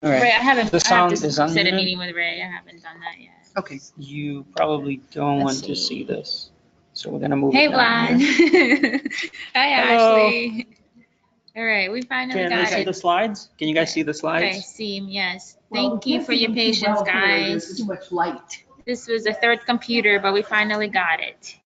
All right. Ray, I haven't. The I have sound to is set a unmuted. meeting with Ray. I haven't done that yet. Okay. You probably don't Let's want to see. see this, so we're gonna move Hey, it down here. Vlad. Hi, Hello. Ashley. All right, we finally Can got I see it. the slides? Can you guys see the Okay, slides? see, yes. Well, Thank we you can't for see your them too patience, well today. There's guys. too much light. This was a third computer, but we finally got it.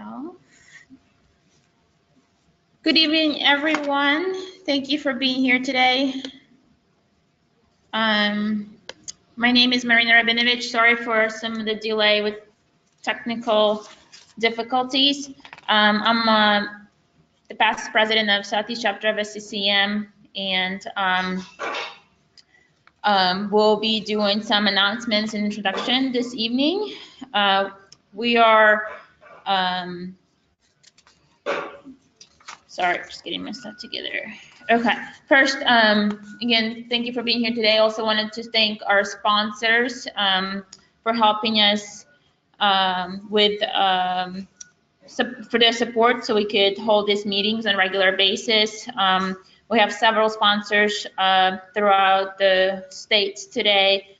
myself. Good evening, everyone. Thank you for being here today. My name is Marina Rabinovich. Sorry for some of the delay with technical difficulties. I'm the past president of Southeast Chapter of SCCM, and we'll be doing some announcements and introduction this evening. We are, sorry, just getting my stuff together. Okay, first, again, thank you for being here today. I also wanted to thank our sponsors for helping us with for their support so we could hold these meetings on a regular basis. We have several sponsors throughout the states today,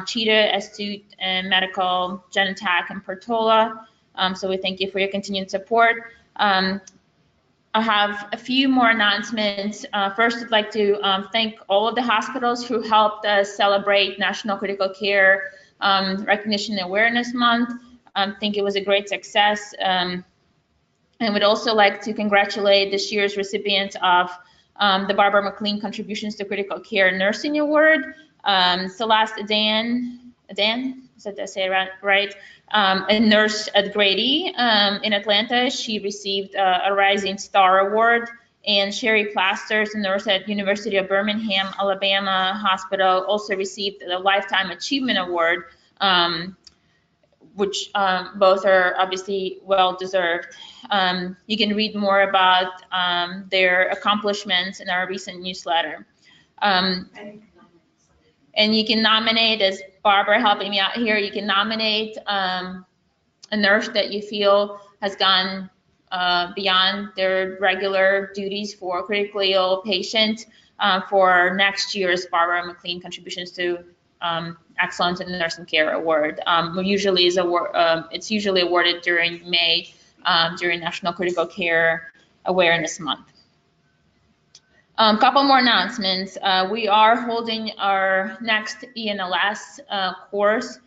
Cheetah, Astute, and Medical, Genentech, and Portola. So we thank you for your continued support. I have a few more announcements. First, I'd like to thank all of the hospitals who helped us celebrate National Critical Care Recognition and Awareness Month. I think it was a great success. And would also like to congratulate this year's recipients of the Barbara McLean Contributions to Critical Care Nursing Award. Celeste Did I say it right? A nurse at Grady in Atlanta. She received a Rising Star Award. And Sherry Plasters, a nurse at University of Birmingham, Alabama Hospital, also received the Lifetime Achievement Award, which both are obviously well-deserved. You can read more about their accomplishments in our recent newsletter. And you can nominate, as Barbara helping me out here, you can nominate a nurse that you feel has gone beyond their regular duties for critically ill patients for next year's Barbara McLean Contributions to Excellence in Nursing Care Award. It's usually awarded during May, during National Critical Care Awareness Month. Couple more announcements. We are holding our next ENLS course,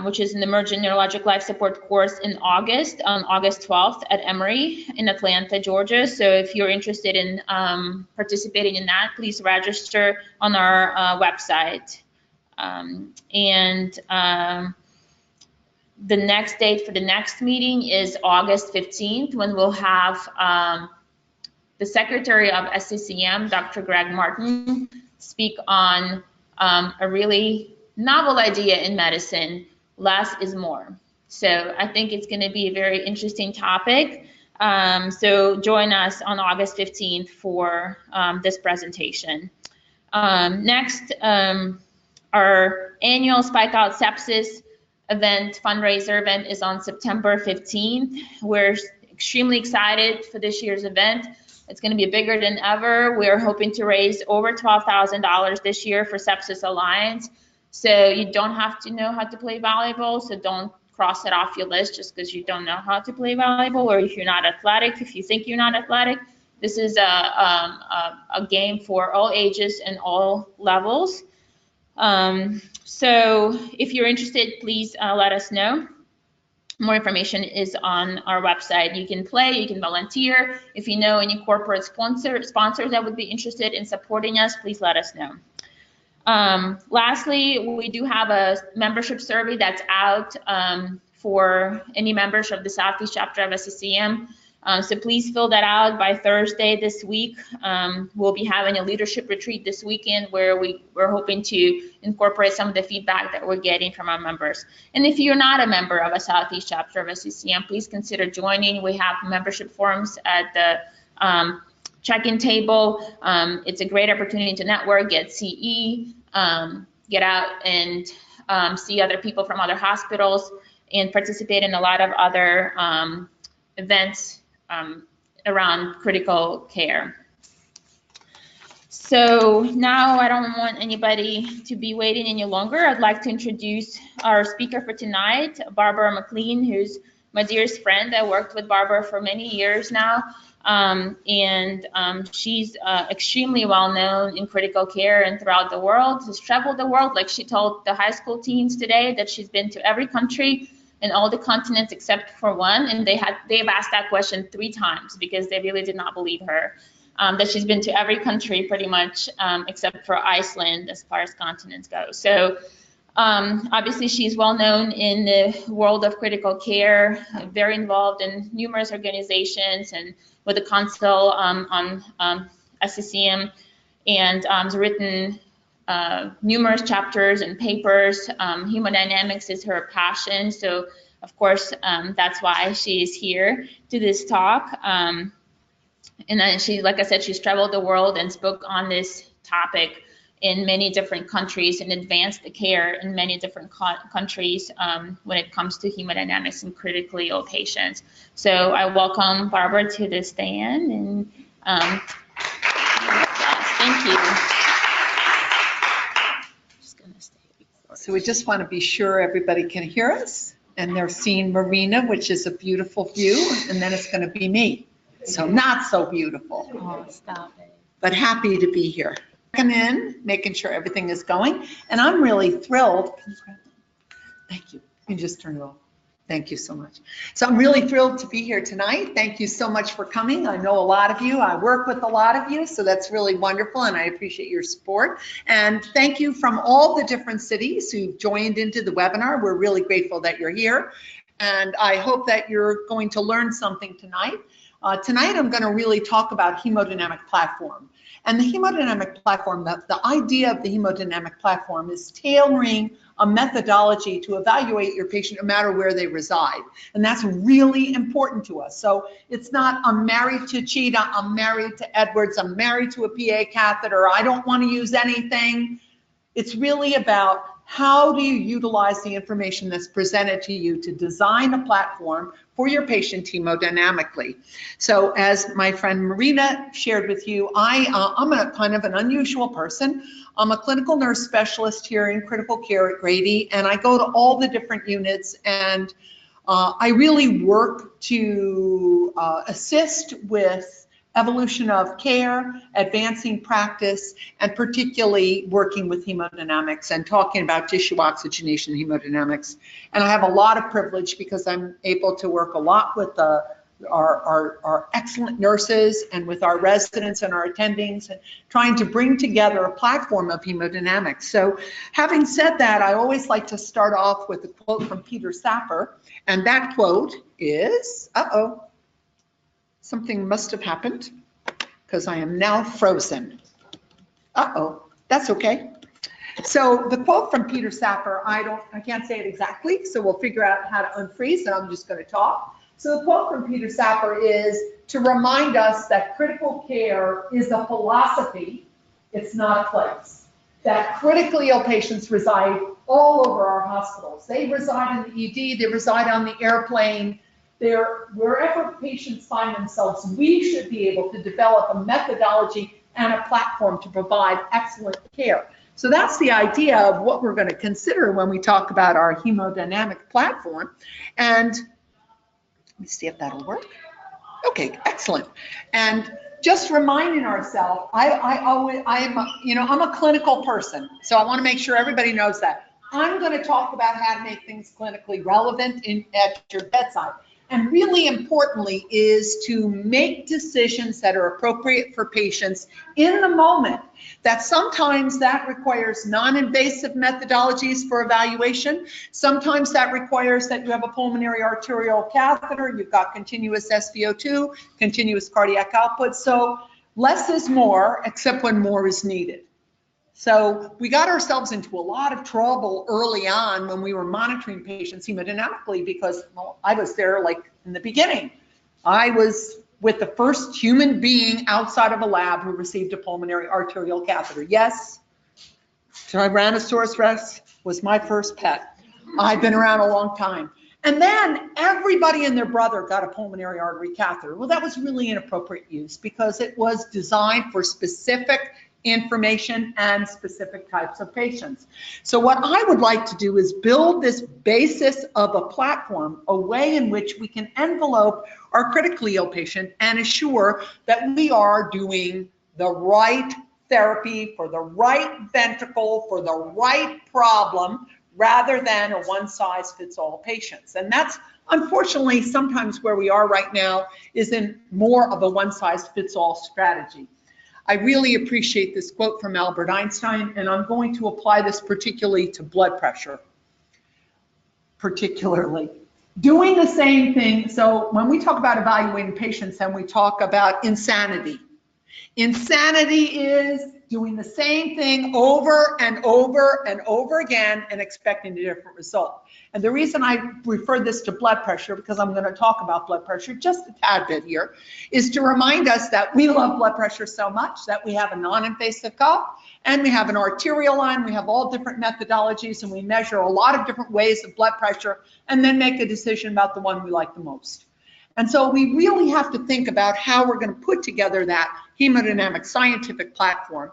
which is an Emergent Neurologic Life Support course in August, on August 12th at Emory in Atlanta, Georgia. So if you're interested in participating in that, please register on our website. The next date for the next meeting is August 15th, when we'll have the Secretary of SCCM, Dr. Greg Martin, speak on a really novel idea in medicine: less is more. So I think it's going to be a very interesting topic. So join us on August 15th for this presentation. Next, our annual Spike Out Sepsis event, fundraiser event, is on September 15th. We're extremely excited for this year's event. It's going to be bigger than ever. We're hoping to raise over $12,000 this year for Sepsis Alliance. So you don't have to know how to play volleyball, so don't cross it off your list just because you don't know how to play volleyball, or if you're not athletic, if you think you're not athletic. This is a game for all ages and all levels. So if you're interested, please let us know. More information is on our website. You can play, you can volunteer. If you know any corporate sponsors that would be interested in supporting us, please let us know. Lastly, we do have a membership survey that's out for any members of the Southeast Chapter of SCCM. So please fill that out by Thursday this week. We'll be having a leadership retreat this weekend where we're hoping to incorporate some of the feedback that we're getting from our members. And if you're not a member of a Southeast Chapter of SCCM, please consider joining. We have membership forums at the check-in table. It's a great opportunity to network, get CE, get out and see other people from other hospitals, and participate in a lot of other events around critical care. So now I don't want anybody to be waiting any longer. I'd like to introduce our speaker for tonight, Barbara McLean, who's my dearest friend. I worked with Barbara for many years now, she's extremely well known in critical care and throughout the world. Has traveled the world, like she told the high school teens today that she's been to every country in all the continents except for one, and they've asked that question 3 times because they really did not believe her. That she's been to every country pretty much except for Iceland as far as continents go. So obviously she's well known in the world of critical care, very involved in numerous organizations and with the Council on SCCM, and has written numerous chapters and papers. Hemodynamics is her passion, so of course that's why she is here to this talk. And then she, like I said, she's traveled the world and spoke on this topic in many different countries and advanced the care in many different countries when it comes to hemodynamics in critically ill patients. So I welcome Barbara to the stand, and thank you. So we just want to be sure everybody can hear us, and they're seeing Marina, which is a beautiful view, and then it's going to be me. So not so beautiful. Oh, stop it. But happy to be here. Checking in, making sure everything is going, and I'm really thrilled. Thank you. You can just turn it off. Thank you so much. So I'm really thrilled to be here tonight. Thank you so much for coming. I know a lot of you. I work with a lot of you, so that's really wonderful, and I appreciate your support. And thank you from all the different cities who've joined into the webinar. We're really grateful that you're here, and I hope that you're going to learn something tonight. Tonight I'm going to really talk about hemodynamic platform. And the hemodynamic platform, the idea of the hemodynamic platform is tailoring a methodology to evaluate your patient no matter where they reside. And that's really important to us. So it's not, I'm married to Cheetah, I'm married to Edwards, I'm married to a PA catheter, I don't want to use anything. It's really about how do you utilize the information that's presented to you to design a platform for your patient hemodynamically. So as my friend Marina shared with you, I'm a kind of an unusual person. I'm a clinical nurse specialist here in critical care at Grady, and I go to all the different units, and I really work to assist with evolution of care, advancing practice, and particularly working with hemodynamics and talking about tissue oxygenation hemodynamics. And I have a lot of privilege because I'm able to work a lot with our excellent nurses and with our residents and our attendings, and trying to bring together a platform of hemodynamics. So having said that, I always like to start off with a quote from Peter Sapper, and that quote is, something must have happened because I am now frozen. That's okay. So the quote from Peter Sapper, I can't say it exactly, so we'll figure out how to unfreeze, and I'm just going to talk. So the quote from Peter Sapper is to remind us that critical care is a philosophy, it's not a place. That critically ill patients reside all over our hospitals. They reside in the ED, they reside on the airplane. Wherever patients find themselves, we should be able to develop a methodology and a platform to provide excellent care. So that's the idea of what we're going to consider when we talk about our hemodynamic platform. And let me see if that'll work. Okay, excellent. And just reminding ourselves, I'm a clinical person, so I want to make sure everybody knows that. I'm going to talk about how to make things clinically relevant at your bedside. And really importantly is to make decisions that are appropriate for patients in the moment. That sometimes that requires non-invasive methodologies for evaluation. Sometimes that requires that you have a pulmonary arterial catheter, you've got continuous SpO2, continuous cardiac output. So less is more, except when more is needed. So we got ourselves into a lot of trouble early on when we were monitoring patients hemodynamically because, well, I was there like in the beginning. I was with the first human being outside of a lab who received a pulmonary arterial catheter. Yes, Tyrannosaurus Rex was my first pet. I've been around a long time. And then everybody and their brother got a pulmonary artery catheter. Well, that was really inappropriate use because it was designed for specific information and specific types of patients. So what I would like to do is build this basis of a platform, a way in which we can envelope our critically ill patient and assure that we are doing the right therapy for the right ventricle, for the right problem, rather than a one-size-fits-all patients. And that's unfortunately sometimes where we are right now, is in more of a one-size-fits-all strategy. I really appreciate this quote from Albert Einstein, and I'm going to apply this particularly to blood pressure. Particularly. Doing the same thing, so when we talk about evaluating patients, and we talk about insanity. Insanity is doing the same thing over and over and over again and expecting a different result. And the reason I refer this to blood pressure, because I'm going to talk about blood pressure just a tad bit here, is to remind us that we love blood pressure so much that we have a non-invasive cuff and we have an arterial line. We have all different methodologies, and we measure a lot of different ways of blood pressure and then make a decision about the one we like the most. And so we really have to think about how we're going to put together that hemodynamic scientific platform.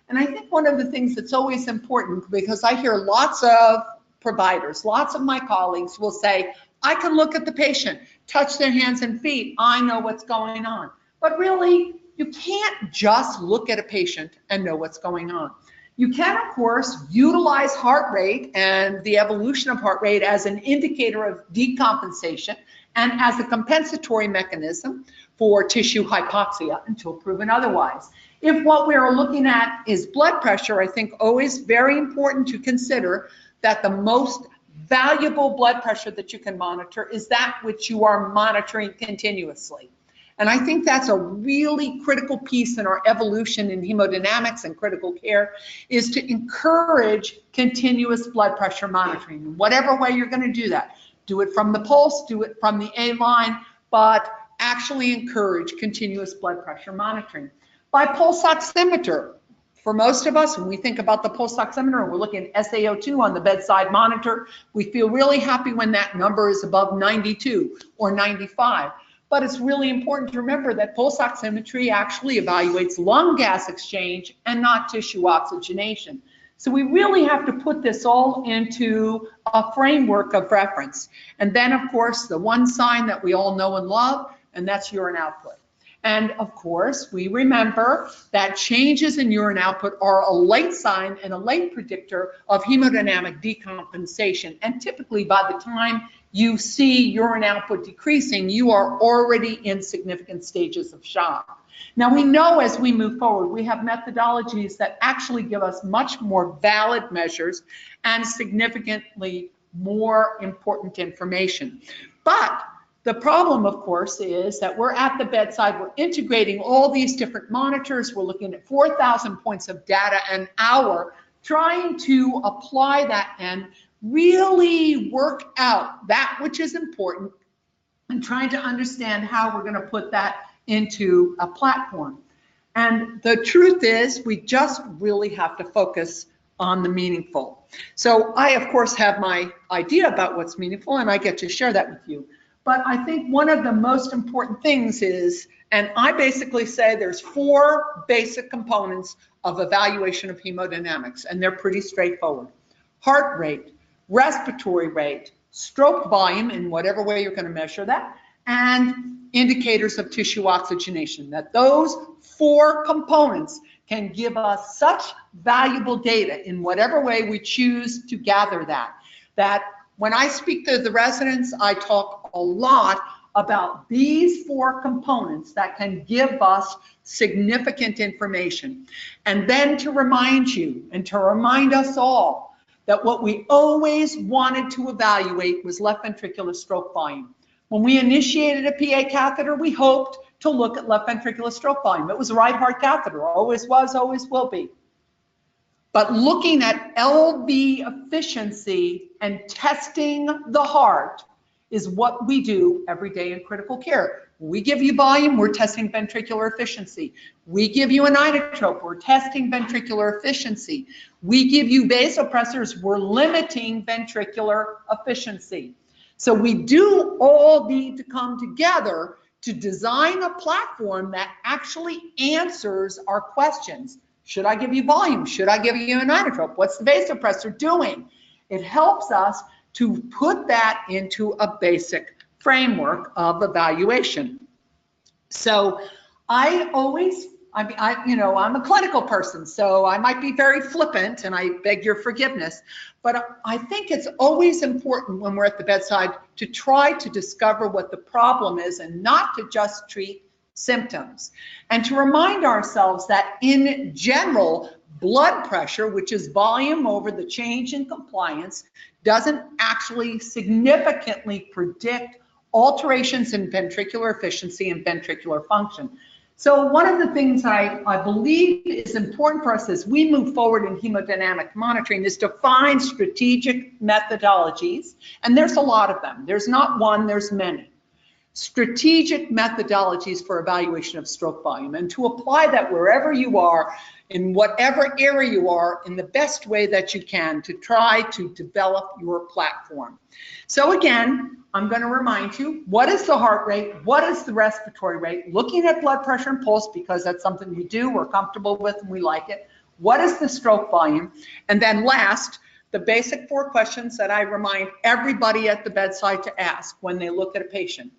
And I think one of the things that's always important, because I hear lots of providers, lots of my colleagues will say, I can look at the patient, touch their hands and feet, I know what's going on. But really, you can't just look at a patient and know what's going on. You can, of course, utilize heart rate and the evolution of heart rate as an indicator of decompensation and as a compensatory mechanism for tissue hypoxia until proven otherwise. If what we're looking at is blood pressure, I think always very important to consider that the most valuable blood pressure that you can monitor is that which you are monitoring continuously. And I think that's a really critical piece in our evolution in hemodynamics and critical care, is to encourage continuous blood pressure monitoring. In whatever way you're going to do that. Do it from the pulse, do it from the A line, but actually encourage continuous blood pressure monitoring. By pulse oximeter, for most of us, when we think about the pulse oximeter and we're looking at SaO2 on the bedside monitor, we feel really happy when that number is above 92 or 95. But it's really important to remember that pulse oximetry actually evaluates lung gas exchange and not tissue oxygenation. So we really have to put this all into a framework of reference. And then, of course, the one sign that we all know and love, and that's urine output. And of course, we remember that changes in urine output are a late sign and a late predictor of hemodynamic decompensation. And typically by the time you see urine output decreasing, you are already in significant stages of shock. Now we know as we move forward, we have methodologies that actually give us much more valid measures and significantly more important information. But the problem, of course, is that we're at the bedside, we're integrating all these different monitors, we're looking at 4,000 points of data an hour, trying to apply that and really work out that which is important and trying to understand how we're going to put that into a platform. And the truth is, we just really have to focus on the meaningful. So I, of course, have my idea about what's meaningful, and I get to share that with you. But I think one of the most important things is, and I basically say there's 4 basic components of evaluation of hemodynamics, and they're pretty straightforward. Heart rate, respiratory rate, stroke volume, in whatever way you're going to measure that, and indicators of tissue oxygenation. That those 4 components can give us such valuable data in whatever way we choose to gather that. That when I speak to the residents, I talk a lot about these 4 components that can give us significant information. And then to remind you and to remind us all that what we always wanted to evaluate was left ventricular stroke volume. When we initiated a PA catheter, we hoped to look at left ventricular stroke volume. It was a right heart catheter, always was, always will be. But looking at LV efficiency and testing the heart is what we do every day in critical care. We give you volume, we're testing ventricular efficiency. We give you an inotrope, we're testing ventricular efficiency. We give you vasopressors, we're limiting ventricular efficiency. So we do all need to come together to design a platform that actually answers our questions. Should I give you volume? Should I give you an inotrope? What's the vasopressor doing? It helps us to put that into a basic framework of evaluation. So I always I'm a clinical person, so I might be very flippant, and I beg your forgiveness. But I think it's always important when we're at the bedside to try to discover what the problem is and not to just treat symptoms. And to remind ourselves that in general, blood pressure, which is volume over the change in compliance, doesn't actually significantly predict alterations in ventricular efficiency and ventricular function. So one of the things I believe is important for us as we move forward in hemodynamic monitoring is to find strategic methodologies, and there's a lot of them. There's not one, there's many. Strategic methodologies for evaluation of stroke volume, and to apply that wherever you are, in whatever area you are, in the best way that you can to try to develop your platform. So again, I'm going to remind you, what is the heart rate? What is the respiratory rate? Looking at blood pressure and pulse, because that's something we do, we're comfortable with, and we like it. What is the stroke volume? And then last, the basic 4 questions that I remind everybody at the bedside to ask when they look at a patient.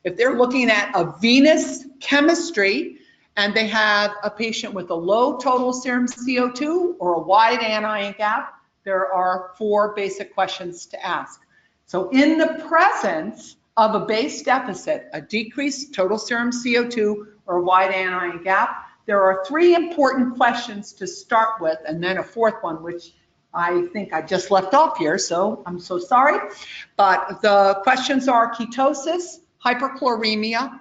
If they're looking at a venous chemistry and they have a patient with a low total serum CO2 or a wide anion gap, there are 4 basic questions to ask. So in the presence of a base deficit, a decreased total serum CO2 or a wide anion gap, there are 3 important questions to start with, and then a 4th one, which I think I just left off here, so I'm so sorry. But the questions are ketosis, hyperchloremia,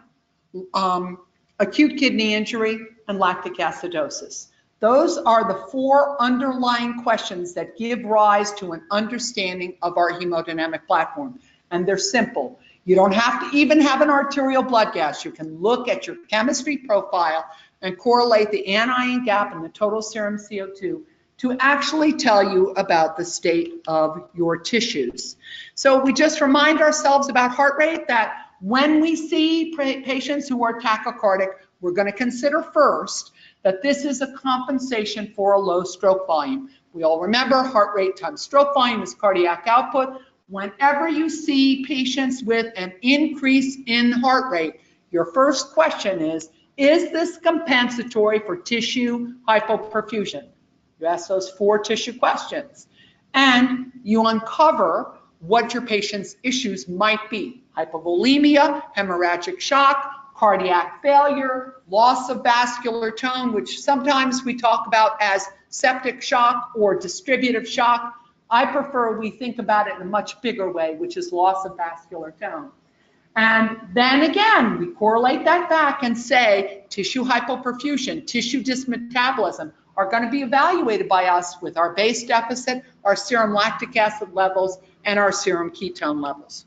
acute kidney injury, and lactic acidosis. Those are the 4 underlying questions that give rise to an understanding of our hemodynamic platform. And they're simple. You don't have to even have an arterial blood gas. You can look at your chemistry profile and correlate the anion gap and the total serum CO2 to actually tell you about the state of your tissues. So we just remind ourselves about heart rate, that when we see patients who are tachycardic, we're going to consider first that this is a compensation for a low stroke volume. We all remember heart rate times stroke volume is cardiac output. Whenever you see patients with an increase in heart rate, your first question is this compensatory for tissue hypoperfusion? You ask those 4 tissue questions, and you uncover what your patient's issues might be. Hypovolemia, hemorrhagic shock, cardiac failure, loss of vascular tone, which sometimes we talk about as septic shock or distributive shock. I prefer we think about it in a much bigger way, which is loss of vascular tone. And then again, we correlate that back and say tissue hypoperfusion, tissue dysmetabolism are going to be evaluated by us with our base deficit, our serum lactic acid levels, and our serum ketone levels.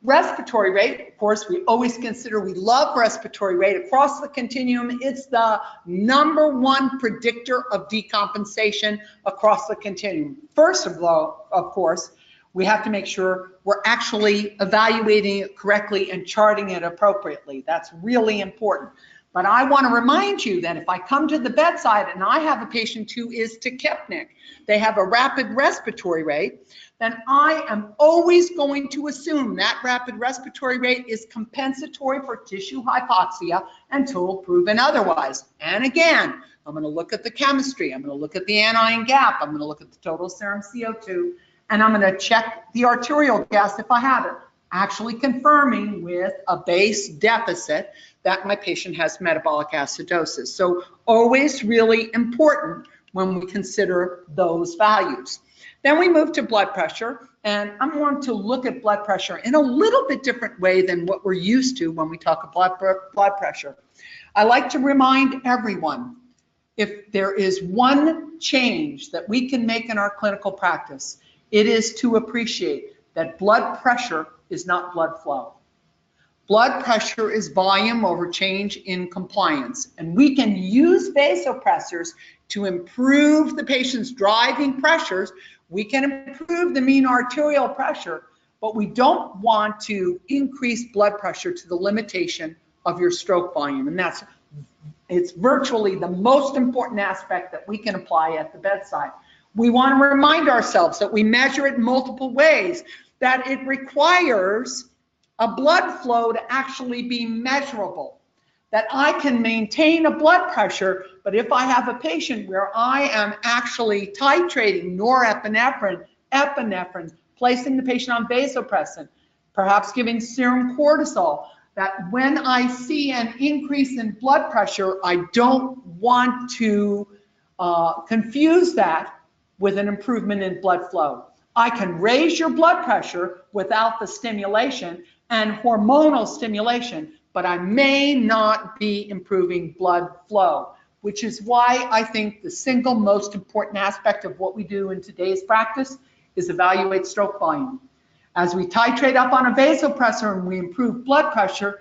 Respiratory rate, of course, we always consider, we love respiratory rate across the continuum. It's the #1 predictor of decompensation across the continuum. First of all, of course, we have to make sure we're actually evaluating it correctly and charting it appropriately. That's really important. But I want to remind you that if I come to the bedside and I have a patient who is tachypnic, they have a rapid respiratory rate, then I am always going to assume that rapid respiratory rate is compensatory for tissue hypoxia until proven otherwise. And again, I'm going to look at the chemistry, I'm going to look at the anion gap, I'm going to look at the total serum CO2, and I'm going to check the arterial gas if I have it, actually confirming with a base deficit that my patient has metabolic acidosis. So always really important when we consider those values. Then we move to blood pressure, and I'm going to look at blood pressure in a little bit different way than what we're used to when we talk about blood pressure. I like to remind everyone, if there is one change that we can make in our clinical practice, it is to appreciate that blood pressure is not blood flow. Blood pressure is volume over change in compliance, and we can use vasopressors to improve the patient's driving pressures. We can improve the mean arterial pressure, but we don't want to increase blood pressure to the limitation of your stroke volume, and it's virtually the most important aspect that we can apply at the bedside. We want to remind ourselves that we measure it in multiple ways, that it requires a blood flow to actually be measurable. that I can maintain a blood pressure, but if I have a patient where I am actually titrating norepinephrine, epinephrine, placing the patient on vasopressin, perhaps giving serum cortisol, that when I see an increase in blood pressure, I don't want to confuse that with an improvement in blood flow. I can raise your blood pressure without the stimulation and hormonal stimulation, but I may not be improving blood flow, which is why I think the single most important aspect of what we do in today's practice is evaluate stroke volume. As we titrate up on a vasopressor and we improve blood pressure,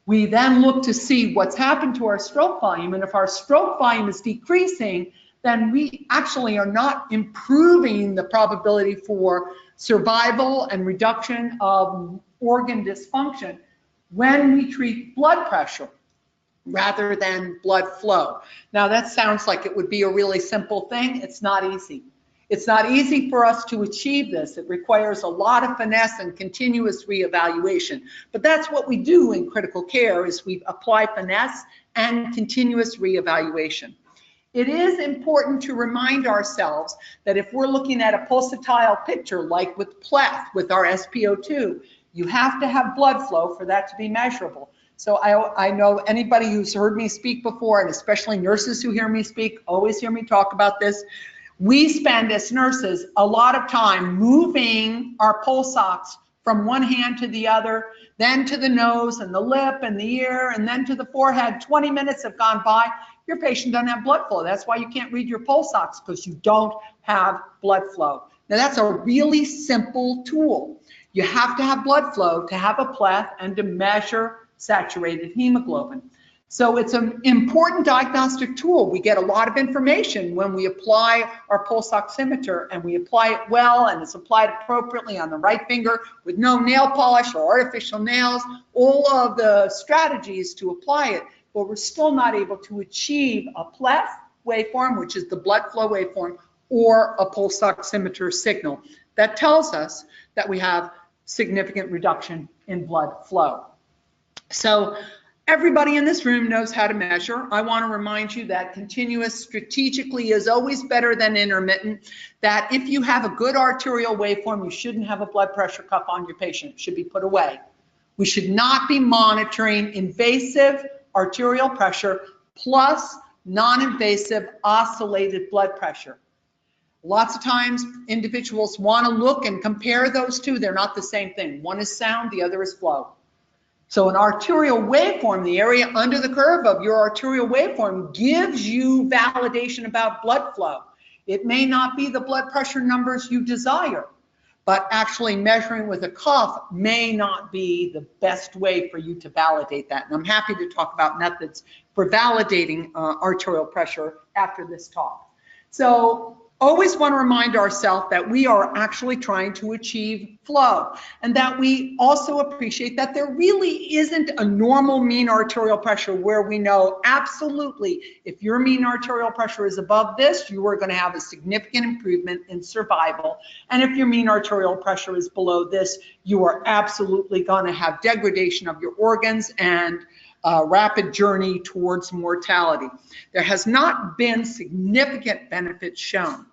we then look to see what's happened to our stroke volume. And if our stroke volume is decreasing, then we actually are not improving the probability for survival and reduction of organ dysfunction when we treat blood pressure rather than blood flow. Now that sounds like it would be a really simple thing. It's not easy. It's not easy for us to achieve this. It requires a lot of finesse and continuous reevaluation. But that's what we do in critical care, is we apply finesse and continuous reevaluation. It is important to remind ourselves that if we're looking at a pulsatile picture, like with pleth, with our SpO2, you have to have blood flow for that to be measurable. So I know anybody who's heard me speak before, and especially nurses who hear me speak, always hear me talk about this. We spend as nurses a lot of time moving our pulse ox from one hand to the other, then to the nose and the lip and the ear, and then to the forehead. 20 minutes have gone by. Your patient doesn't have blood flow. That's why you can't read your pulse ox, because you don't have blood flow. Now that's a really simple tool. You have to have blood flow to have a pleth and to measure saturated hemoglobin. So it's an important diagnostic tool. We get a lot of information when we apply our pulse oximeter, and we apply it well, and it's applied appropriately on the right finger with no nail polish or artificial nails, all of the strategies to apply it, but we're still not able to achieve a pleth waveform, which is the blood flow waveform, or a pulse oximeter signal that tells us that we have significant reduction in blood flow. So everybody in this room knows how to measure. I want to remind you that continuous strategically is always better than intermittent, that if you have a good arterial waveform, you shouldn't have a blood pressure cuff on your patient. It should be put away. We should not be monitoring invasive arterial pressure plus non-invasive oscillated blood pressure. Lots of times individuals want to look and compare those two. They're not the same thing. One is sound, the other is flow. So an arterial waveform, the area under the curve of your arterial waveform, gives you validation about blood flow. It may not be the blood pressure numbers you desire, but actually measuring with a cuff may not be the best way for you to validate that. And I'm happy to talk about methods for validating arterial pressure after this talk. So always want to remind ourselves that we are actually trying to achieve flow, and that we also appreciate that there really isn't a normal mean arterial pressure where we know absolutely if your mean arterial pressure is above this, you are going to have a significant improvement in survival. And if your mean arterial pressure is below this, you are absolutely going to have degradation of your organs and rapid journey towards mortality. There has not been significant benefits shown.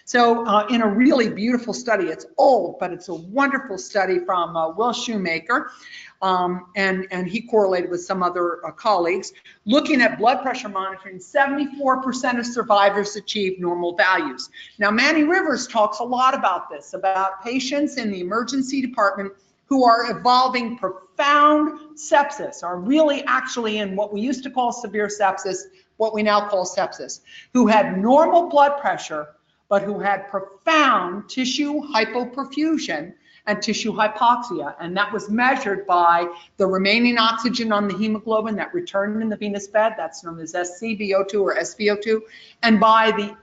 So in a really beautiful study, it's old, but it's a wonderful study from Will Shoemaker, and he correlated with some other colleagues, looking at blood pressure monitoring. 74% of survivors achieved normal values. Now, Manny Rivers talks a lot about this, about patients in the emergency department who are evolving profound sepsis, are really actually in what we used to call severe sepsis, what we now call sepsis, who had normal blood pressure, but who had profound tissue hypoperfusion and tissue hypoxia. And that was measured by the remaining oxygen on the hemoglobin that returned in the venous bed, that's known as SCVO2 or SVO2, and by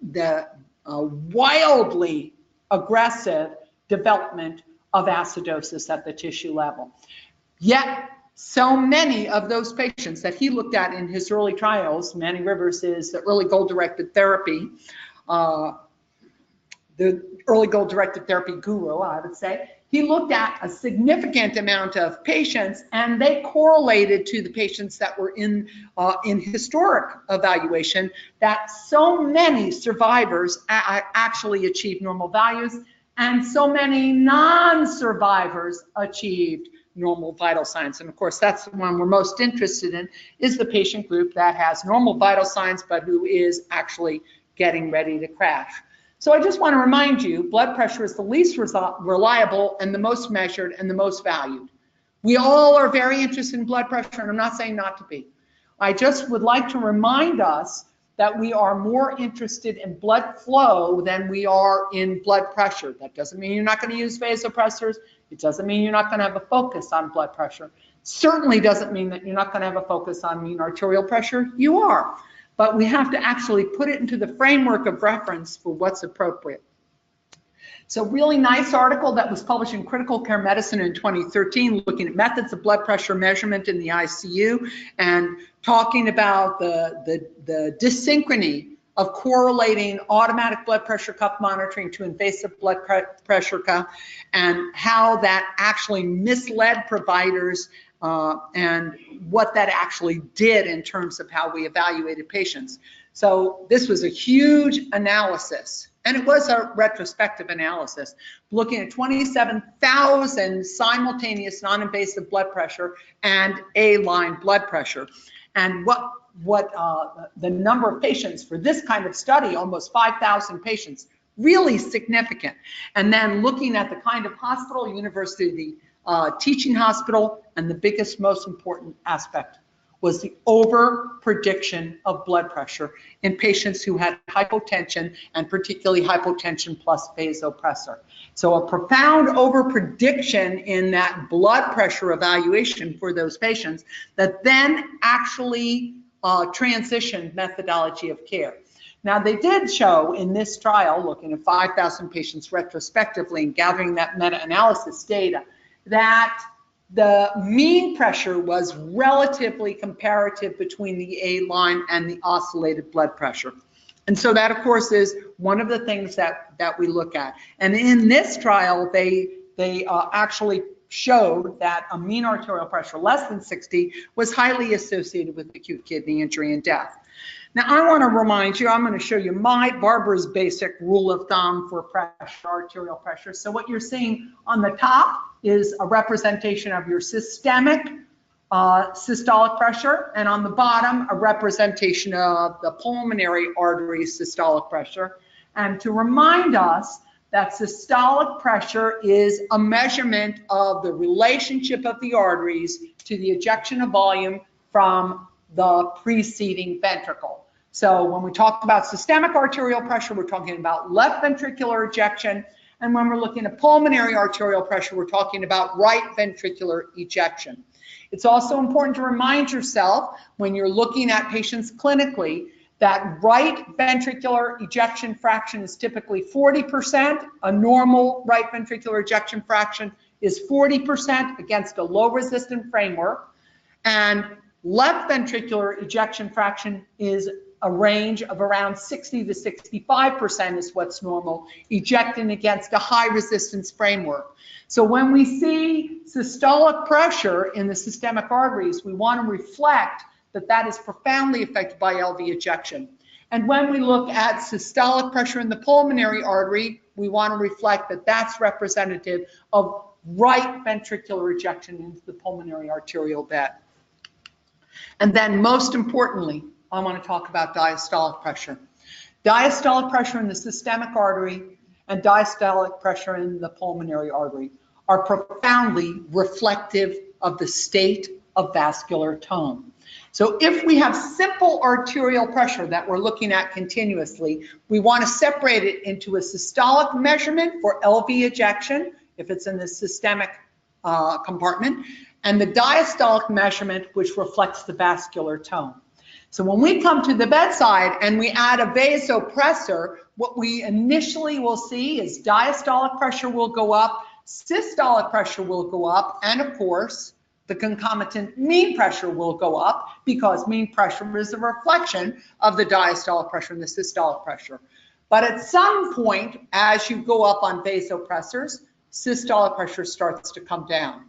the wildly aggressive development of acidosis at the tissue level. Yet, so many of those patients that he looked at in his early trials, Manny Rivers is the early goal-directed therapy, the early goal-directed therapy guru, I would say. he looked at a significant amount of patients, and they correlated to the patients that were in historic evaluation, that so many survivors actually achieved normal values, and so many non-survivors achieved normal vital signs. And of course, that's the one we're most interested in, is the patient group that has normal vital signs, but who is actually getting ready to crash. So I just want to remind you, blood pressure is the least reliable and the most measured and the most valued. We all are very interested in blood pressure, and I'm not saying not to be. I just would like to remind us that we are more interested in blood flow than we are in blood pressure. That doesn't mean you're not going to use vasopressors. It doesn't mean you're not going to have a focus on blood pressure. Certainly doesn't mean that you're not going to have a focus on mean arterial pressure. You are. But we have to actually put it into the framework of reference for what's appropriate. So really nice article that was published in Critical Care Medicine in 2013, looking at methods of blood pressure measurement in the ICU and talking about the dyssynchrony of correlating automatic blood pressure cuff monitoring to invasive blood pressure cuff, and how that actually misled providers and what that actually did in terms of how we evaluated patients. So this was a huge analysis, and it was a retrospective analysis, looking at 27,000 simultaneous non-invasive blood pressure and A-line blood pressure. And what the number of patients for this kind of study, almost 5,000 patients, really significant. And then looking at the kind of hospital, university teaching hospital, and the biggest, most important aspect was the over-prediction of blood pressure in patients who had hypotension, and particularly hypotension plus vasopressor. So a profound over-prediction in that blood pressure evaluation for those patients that then actually transitioned methodology of care. Now, they did show in this trial, looking at 5,000 patients retrospectively and gathering that meta-analysis data, that the mean pressure was relatively comparative between the A-line and the oscillated blood pressure. And so that, of course, is one of the things that we look at. And in this trial, they actually showed that a mean arterial pressure less than 60 was highly associated with acute kidney injury and death. Now, I want to remind you, I'm going to show you Barbara's basic rule of thumb for pressure, arterial pressure. So what you're seeing on the top is a representation of your systemic systolic pressure, and on the bottom, a representation of the pulmonary artery systolic pressure. And to remind us that systolic pressure is a measurement of the relationship of the arteries to the ejection of volume from the preceding ventricle. So when we talk about systemic arterial pressure, we're talking about left ventricular ejection. And when we're looking at pulmonary arterial pressure, we're talking about right ventricular ejection. It's also important to remind yourself when you're looking at patients clinically that right ventricular ejection fraction is typically 40%. A normal right ventricular ejection fraction is 40% against a low resistant framework. And left ventricular ejection fraction is a range of around 60 to 65% is what's normal, ejecting against a high resistance framework. So when we see systolic pressure in the systemic arteries, we want to reflect that that is profoundly affected by LV ejection. And when we look at systolic pressure in the pulmonary artery, we want to reflect that that's representative of right ventricular ejection into the pulmonary arterial bed. And then most importantly, I want to talk about diastolic pressure. Diastolic pressure in the systemic artery and diastolic pressure in the pulmonary artery are profoundly reflective of the state of vascular tone. So if we have simple arterial pressure that we're looking at continuously, we want to separate it into a systolic measurement for LV ejection, if it's in the systemic compartment, and the diastolic measurement, which reflects the vascular tone. So when we come to the bedside and we add a vasopressor, what we initially will see is diastolic pressure will go up, systolic pressure will go up, and of course, the concomitant mean pressure will go up, because mean pressure is a reflection of the diastolic pressure and the systolic pressure. But at some point, as you go up on vasopressors, systolic pressure starts to come down.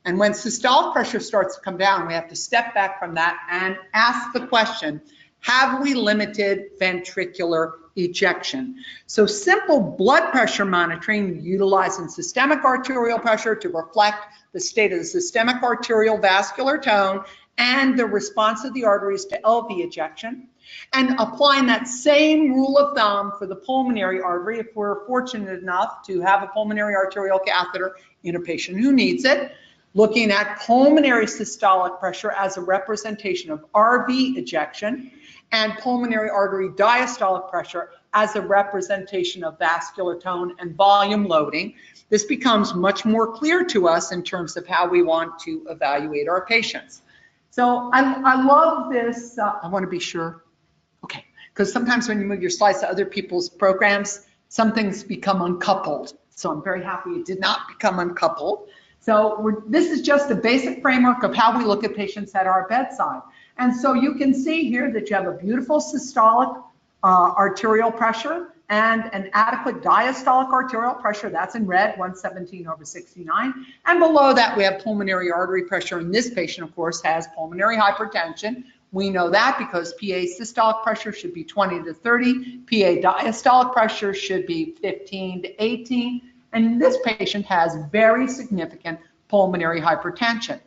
And when systolic pressure starts to come down, we have to step back from that and ask the question, have we limited ventricular ejection? So simple blood pressure monitoring, utilizing systemic arterial pressure to reflect the state of the systemic arterial vascular tone and the response of the arteries to LV ejection, and applying that same rule of thumb for the pulmonary artery if we're fortunate enough to have a pulmonary arterial catheter in a patient who needs it, looking at pulmonary systolic pressure as a representation of RV ejection, and pulmonary artery diastolic pressure as a representation of vascular tone and volume loading. This becomes much more clear to us in terms of how we want to evaluate our patients. So I love this. I want to be sure. Okay, because sometimes when you move your slides to other people's programs, some things become uncoupled. So I'm very happy it did not become uncoupled. So this is just a basic framework of how we look at patients at our bedside. And so you can see here that you have a beautiful systolic arterial pressure and an adequate diastolic arterial pressure. That's in red, 117/69. And below that, we have pulmonary artery pressure. And this patient, of course, has pulmonary hypertension. We know that because PA systolic pressure should be 20 to 30. PA diastolic pressure should be 15 to 18. And this patient has very significant pulmonary hypertension.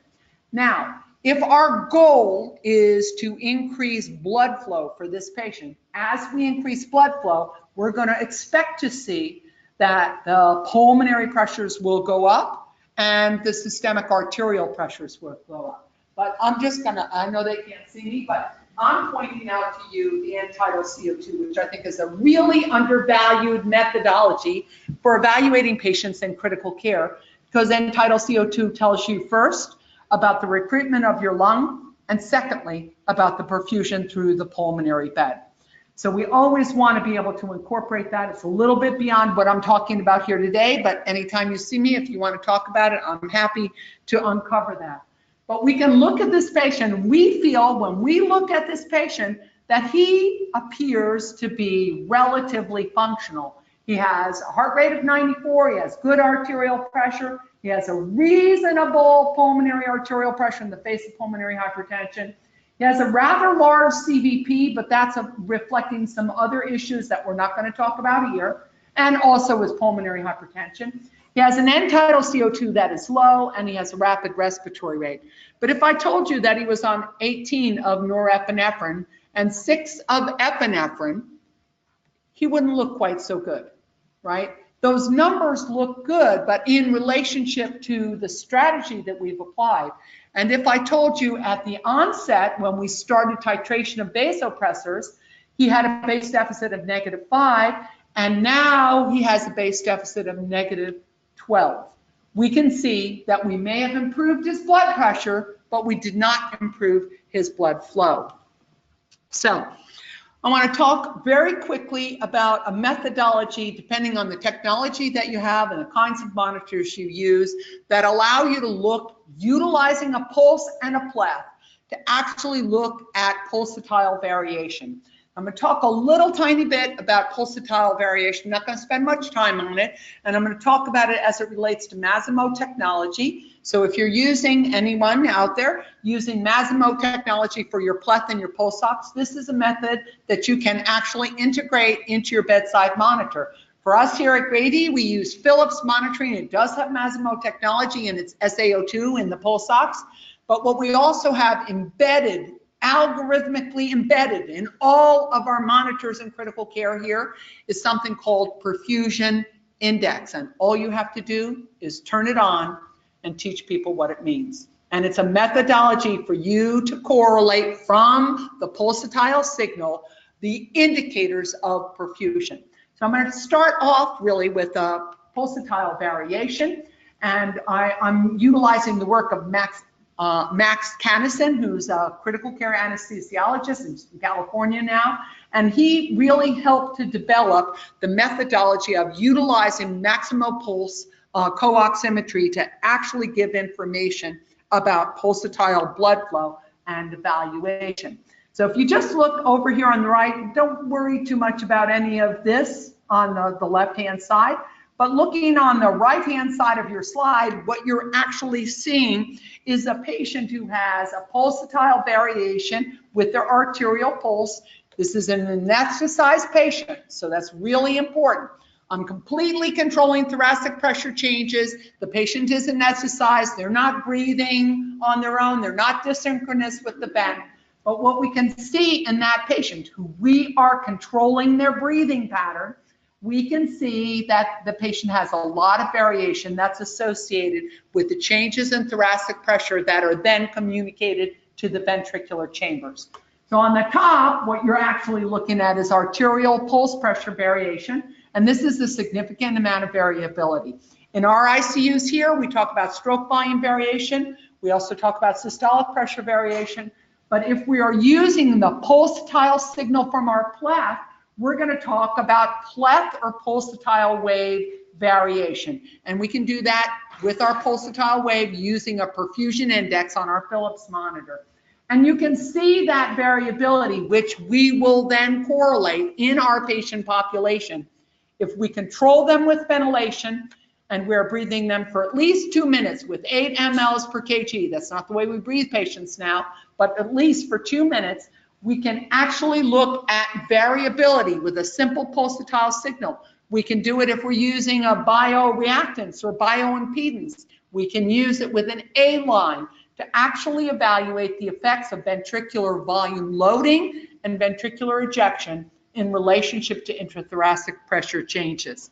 Now, if our goal is to increase blood flow for this patient, as we increase blood flow, we're going to expect to see that the pulmonary pressures will go up and the systemic arterial pressures will go up. But I'm just going to, I know they can't see me, but I'm pointing out to you the Untitled CO2, which I think is a really undervalued methodology for evaluating patients in critical care, because Untitled CO2 tells you first about the recruitment of your lung, and secondly, about the perfusion through the pulmonary bed. So we always want to be able to incorporate that. It's a little bit beyond what I'm talking about here today, but anytime you see me, if you want to talk about it, I'm happy to uncover that. But we can look at this patient. We feel when we look at this patient that he appears to be relatively functional. He has a heart rate of 94, he has good arterial pressure, he has a reasonable pulmonary arterial pressure in the face of pulmonary hypertension. He has a rather large CVP, but that's reflecting some other issues that we're not going to talk about here, and also his pulmonary hypertension. He has an end-tidal CO2 that is low, and he has a rapid respiratory rate. But if I told you that he was on 18 of norepinephrine and 6 of epinephrine, he wouldn't look quite so good, right? Those numbers look good, but in relationship to the strategy that we've applied. And if I told you at the onset, when we started titration of vasopressors, he had a base deficit of -5, and now he has a base deficit of -12. We can see that we may have improved his blood pressure, but we did not improve his blood flow. So I want to talk very quickly about a methodology, depending on the technology that you have and the kinds of monitors you use, that allow you to look, utilizing a pulse and a pleth, to actually look at pulsatile variation. I'm going to talk a little tiny bit about pulsatile variation. I'm not going to spend much time on it, and I'm going to talk about it as it relates to Masimo technology. So if you're using, anyone out there, using Masimo technology for your pleth and your pulse ox, this is a method that you can actually integrate into your bedside monitor. For us here at Grady, we use Philips monitoring. It does have Masimo technology and it's SaO2 in the pulse ox, but what we also have embedded, algorithmically embedded in all of our monitors in critical care here, is something called perfusion index. And all you have to do is turn it on and teach people what it means. And it's a methodology for you to correlate from the pulsatile signal the indicators of perfusion. So I'm going to start off really with pulsatile variation, and I'm utilizing the work of Max Cannison, who's a critical care anesthesiologist in California now, and he really helped to develop the methodology of utilizing Maximo pulse co-oximetry to actually give information about pulsatile blood flow and evaluation. So if you just look over here on the right, don't worry too much about any of this on the left-hand side, But looking on the right-hand side of your slide, what you're actually seeing is a patient who has a pulsatile variation with their arterial pulse. This is an anesthetized patient, so that's really important. I'm completely controlling thoracic pressure changes. The patient is anesthetized. They're not breathing on their own. They're not dysynchronous with the vent. But what we can see in that patient who we are controlling their breathing pattern, we can see that the patient has a lot of variation that's associated with the changes in thoracic pressure that are then communicated to the ventricular chambers. So on the top, what you're actually looking at is arterial pulse pressure variation, and this is a significant amount of variability. In our ICUs here, we talk about stroke volume variation. We also talk about systolic pressure variation. But if we are using the pulsatile signal from our pleth, we're going to talk about pleth or pulsatile wave variation. And we can do that with our pulsatile wave using a perfusion index on our Philips monitor. And you can see that variability, which we will then correlate in our patient population. If we control them with ventilation and we're breathing them for at least 2 minutes with 8 mLs per kg, that's not the way we breathe patients now, but at least for 2 minutes, we can actually look at variability with a simple pulsatile signal. We can do it if we're using a bioreactance or bioimpedance. We can use it with an A-line to actually evaluate the effects of ventricular volume loading and ventricular ejection in relationship to intrathoracic pressure changes.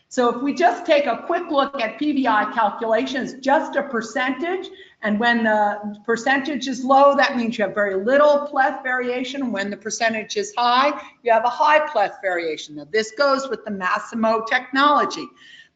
So if we just take a quick look at PVI calculations, just a percentage, and when the percentage is low, that means you have very little pleth variation. When the percentage is high, you have a high pleth variation. Now this goes with the Massimo technology.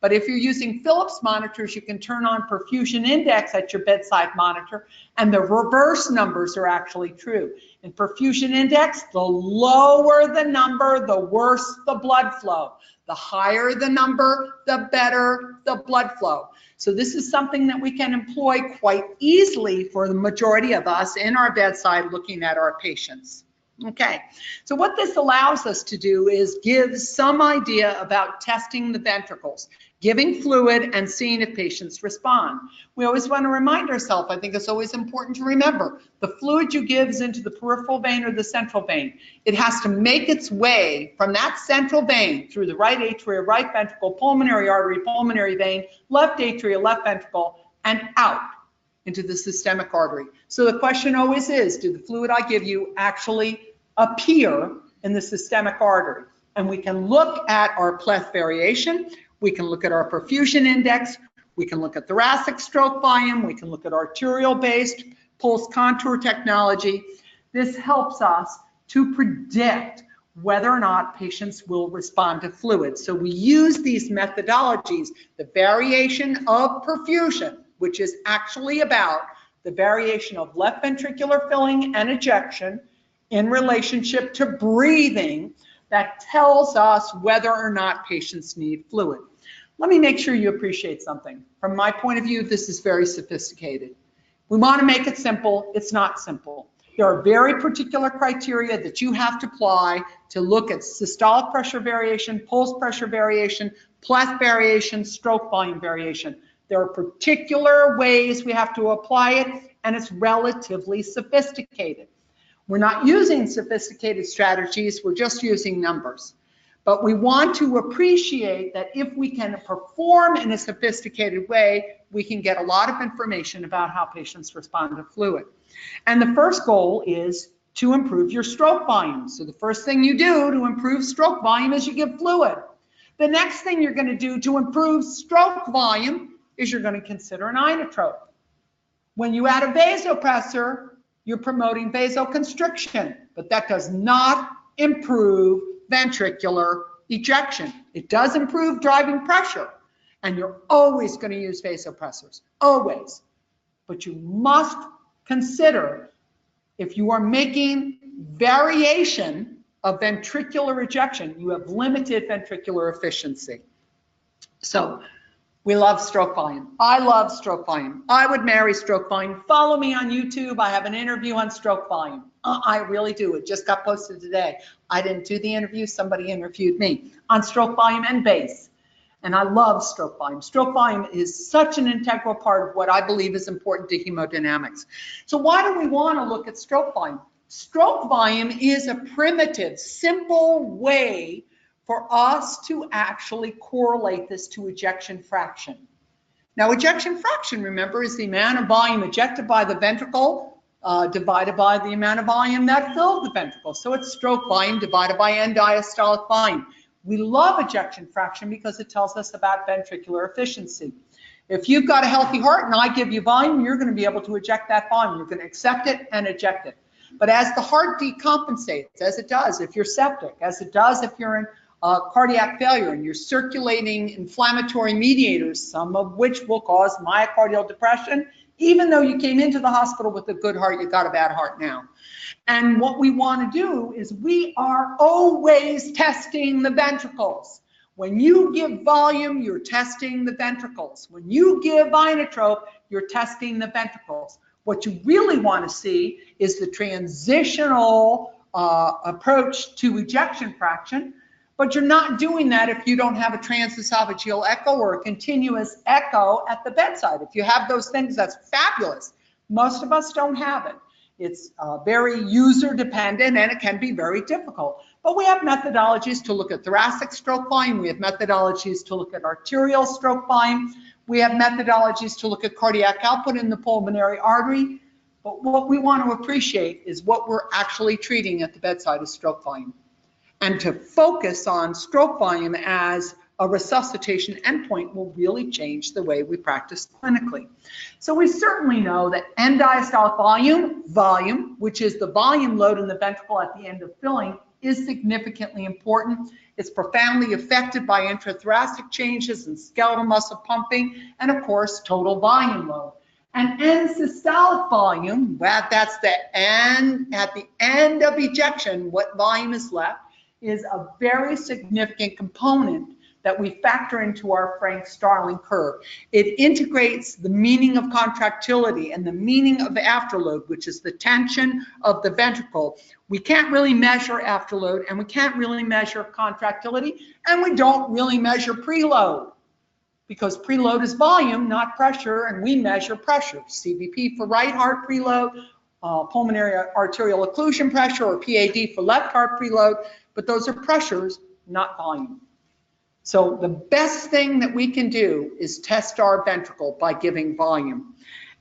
But if you're using Philips monitors, you can turn on perfusion index at your bedside monitor, and the reverse numbers are actually true. In perfusion index, the lower the number, the worse the blood flow. The higher the number, the better the blood flow. So this is something that we can employ quite easily for the majority of us in our bedside looking at our patients. Okay, so what this allows us to do is give some idea about testing the ventricles, giving fluid and seeing if patients respond. We always want to remind ourselves, I think it's always important to remember, the fluid you give is into the peripheral vein or the central vein. It has to make its way from that central vein through the right atria, right ventricle, pulmonary artery, pulmonary vein, left atria, left ventricle, and out into the systemic artery. So the question always is, did the fluid I give you actually appear in the systemic artery? And we can look at our pleth variation, we can look at our perfusion index, we can look at thoracic stroke volume, we can look at arterial-based pulse contour technology. This helps us to predict whether or not patients will respond to fluid. So we use these methodologies, the variation of perfusion, which is actually about the variation of left ventricular filling and ejection in relationship to breathing, that tells us whether or not patients need fluid. Let me make sure you appreciate something. From my point of view, this is very sophisticated. We want to make it simple. It's not simple. There are very particular criteria that you have to apply to look at systolic pressure variation, pulse pressure variation, pleth variation, stroke volume variation. There are particular ways we have to apply it, and it's relatively sophisticated. We're not using sophisticated strategies, we're just using numbers. But we want to appreciate that if we can perform in a sophisticated way, we can get a lot of information about how patients respond to fluid. And the first goal is to improve your stroke volume. So the first thing you do to improve stroke volume is you give fluid. The next thing you're going to do to improve stroke volume is you're going to consider an inotrope. When you add a vasopressor, you're promoting vasoconstriction, but that does not improve ventricular ejection. It does improve driving pressure, and you're always going to use vasopressors, always. But you must consider if you are making variation of ventricular ejection, you have limited ventricular efficiency. So we love stroke volume. I love stroke volume. I would marry stroke volume. Follow me on YouTube. I have an interview on stroke volume. I really do. It just got posted today. I didn't do the interview. Somebody interviewed me on stroke volume and base. And I love stroke volume. Stroke volume is such an integral part of what I believe is important to hemodynamics. So why do we want to look at stroke volume? Stroke volume is a primitive, simple way for us to actually correlate this to ejection fraction. Now, ejection fraction, remember, is the amount of volume ejected by the ventricle divided by the amount of volume that filled the ventricle. So it's stroke volume divided by end diastolic volume. We love ejection fraction because it tells us about ventricular efficiency. If you've got a healthy heart and I give you volume, you're going to be able to eject that volume. You're going to accept it and eject it. But as the heart decompensates, as it does if you're septic, as it does if you're in cardiac failure and you're circulating inflammatory mediators, some of which will cause myocardial depression, even though you came into the hospital with a good heart, you got a bad heart now. And what we want to do is we are always testing the ventricles. When you give volume, you're testing the ventricles. When you give inotrope, you're testing the ventricles. What you really want to see is the transitional approach to ejection fraction, but you're not doing that if you don't have a transesophageal echo or a continuous echo at the bedside. If you have those things, that's fabulous. Most of us don't have it. It's very user dependent and it can be very difficult. But we have methodologies to look at thoracic stroke volume. We have methodologies to look at arterial stroke volume. We have methodologies to look at cardiac output in the pulmonary artery. But what we want to appreciate is what we're actually treating at the bedside is stroke volume. And to focus on stroke volume as a resuscitation endpoint will really change the way we practice clinically. So we certainly know that end diastolic volume, which is the volume load in the ventricle at the end of filling, is significantly important. It's profoundly affected by intrathoracic changes and skeletal muscle pumping, and of course, total volume load. And end systolic volume, that's the end, at the end of ejection, what volume is left, is a very significant component that we factor into our Frank-Starling curve. It integrates the meaning of contractility and the meaning of afterload, which is the tension of the ventricle. We can't really measure afterload, and we can't really measure contractility, and we don't really measure preload, because preload is volume, not pressure, and we measure pressure. CVP for right heart preload, pulmonary arterial occlusion pressure, or PAD for left heart preload, but those are pressures, not volume. So the best thing that we can do is test our ventricle by giving volume.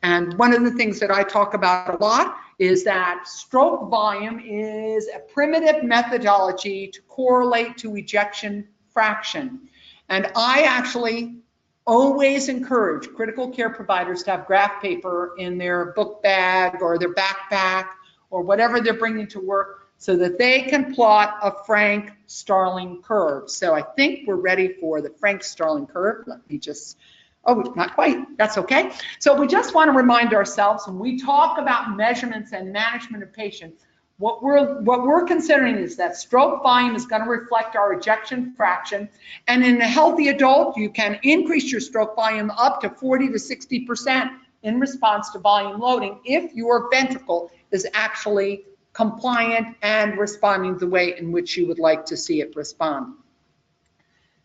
And one of the things that I talk about a lot is that stroke volume is a primitive methodology to correlate to ejection fraction. And I actually always encourage critical care providers to have graph paper in their book bag or their backpack or whatever they're bringing to work, so that they can plot a Frank-Starling curve. So I think we're ready for the Frank-Starling curve. Let me just, oh, not quite, that's okay. So we just want to remind ourselves when we talk about measurements and management of patients, what we're considering is that stroke volume is going to reflect our ejection fraction. And in a healthy adult, you can increase your stroke volume up to 40 to 60% in response to volume loading if your ventricle is actually compliant and responding the way in which you would like to see it respond.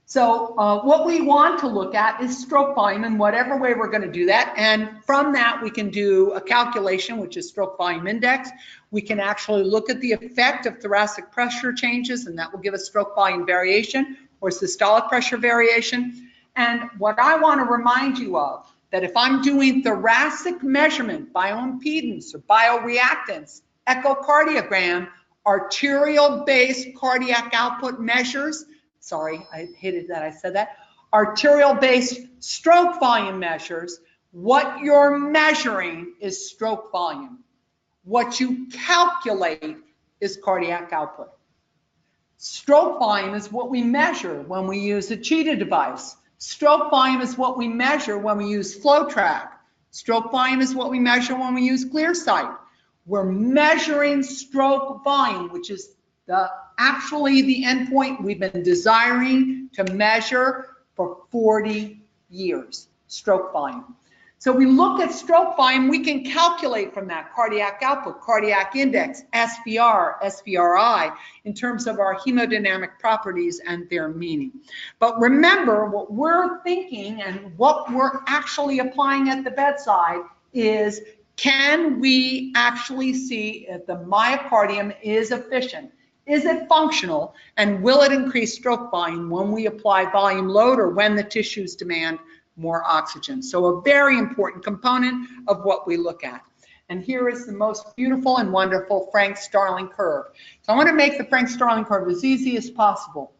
So what we want to look at is stroke volume in whatever way we're going to do that. And from that, we can do a calculation, which is stroke volume index. We can actually look at the effect of thoracic pressure changes, and that will give us stroke volume variation or systolic pressure variation. And what I want to remind you of, that if I'm doing thoracic measurement, bioimpedance or bioreactance, echocardiogram, arterial-based cardiac output measures, sorry, I hated that I said that, arterial-based stroke volume measures, what you're measuring is stroke volume. What you calculate is cardiac output. Stroke volume is what we measure when we use a cheetah device. Stroke volume is what we measure when we use FlowTrack. Stroke volume is what we measure when we use ClearSight. We're measuring stroke volume, which is actually the endpoint we've been desiring to measure for 40 years, stroke volume. So we look at stroke volume, we can calculate from that cardiac output, cardiac index, SVR, SVRI, in terms of our hemodynamic properties and their meaning. But remember, what we're thinking and what we're actually applying at the bedside is, can we actually see if the myocardium is efficient? Is it functional? And will it increase stroke volume when we apply volume load or when the tissues demand more oxygen? So a very important component of what we look at. And here is the most beautiful and wonderful Frank-Starling curve. So I want to make the Frank-Starling curve as easy as possible.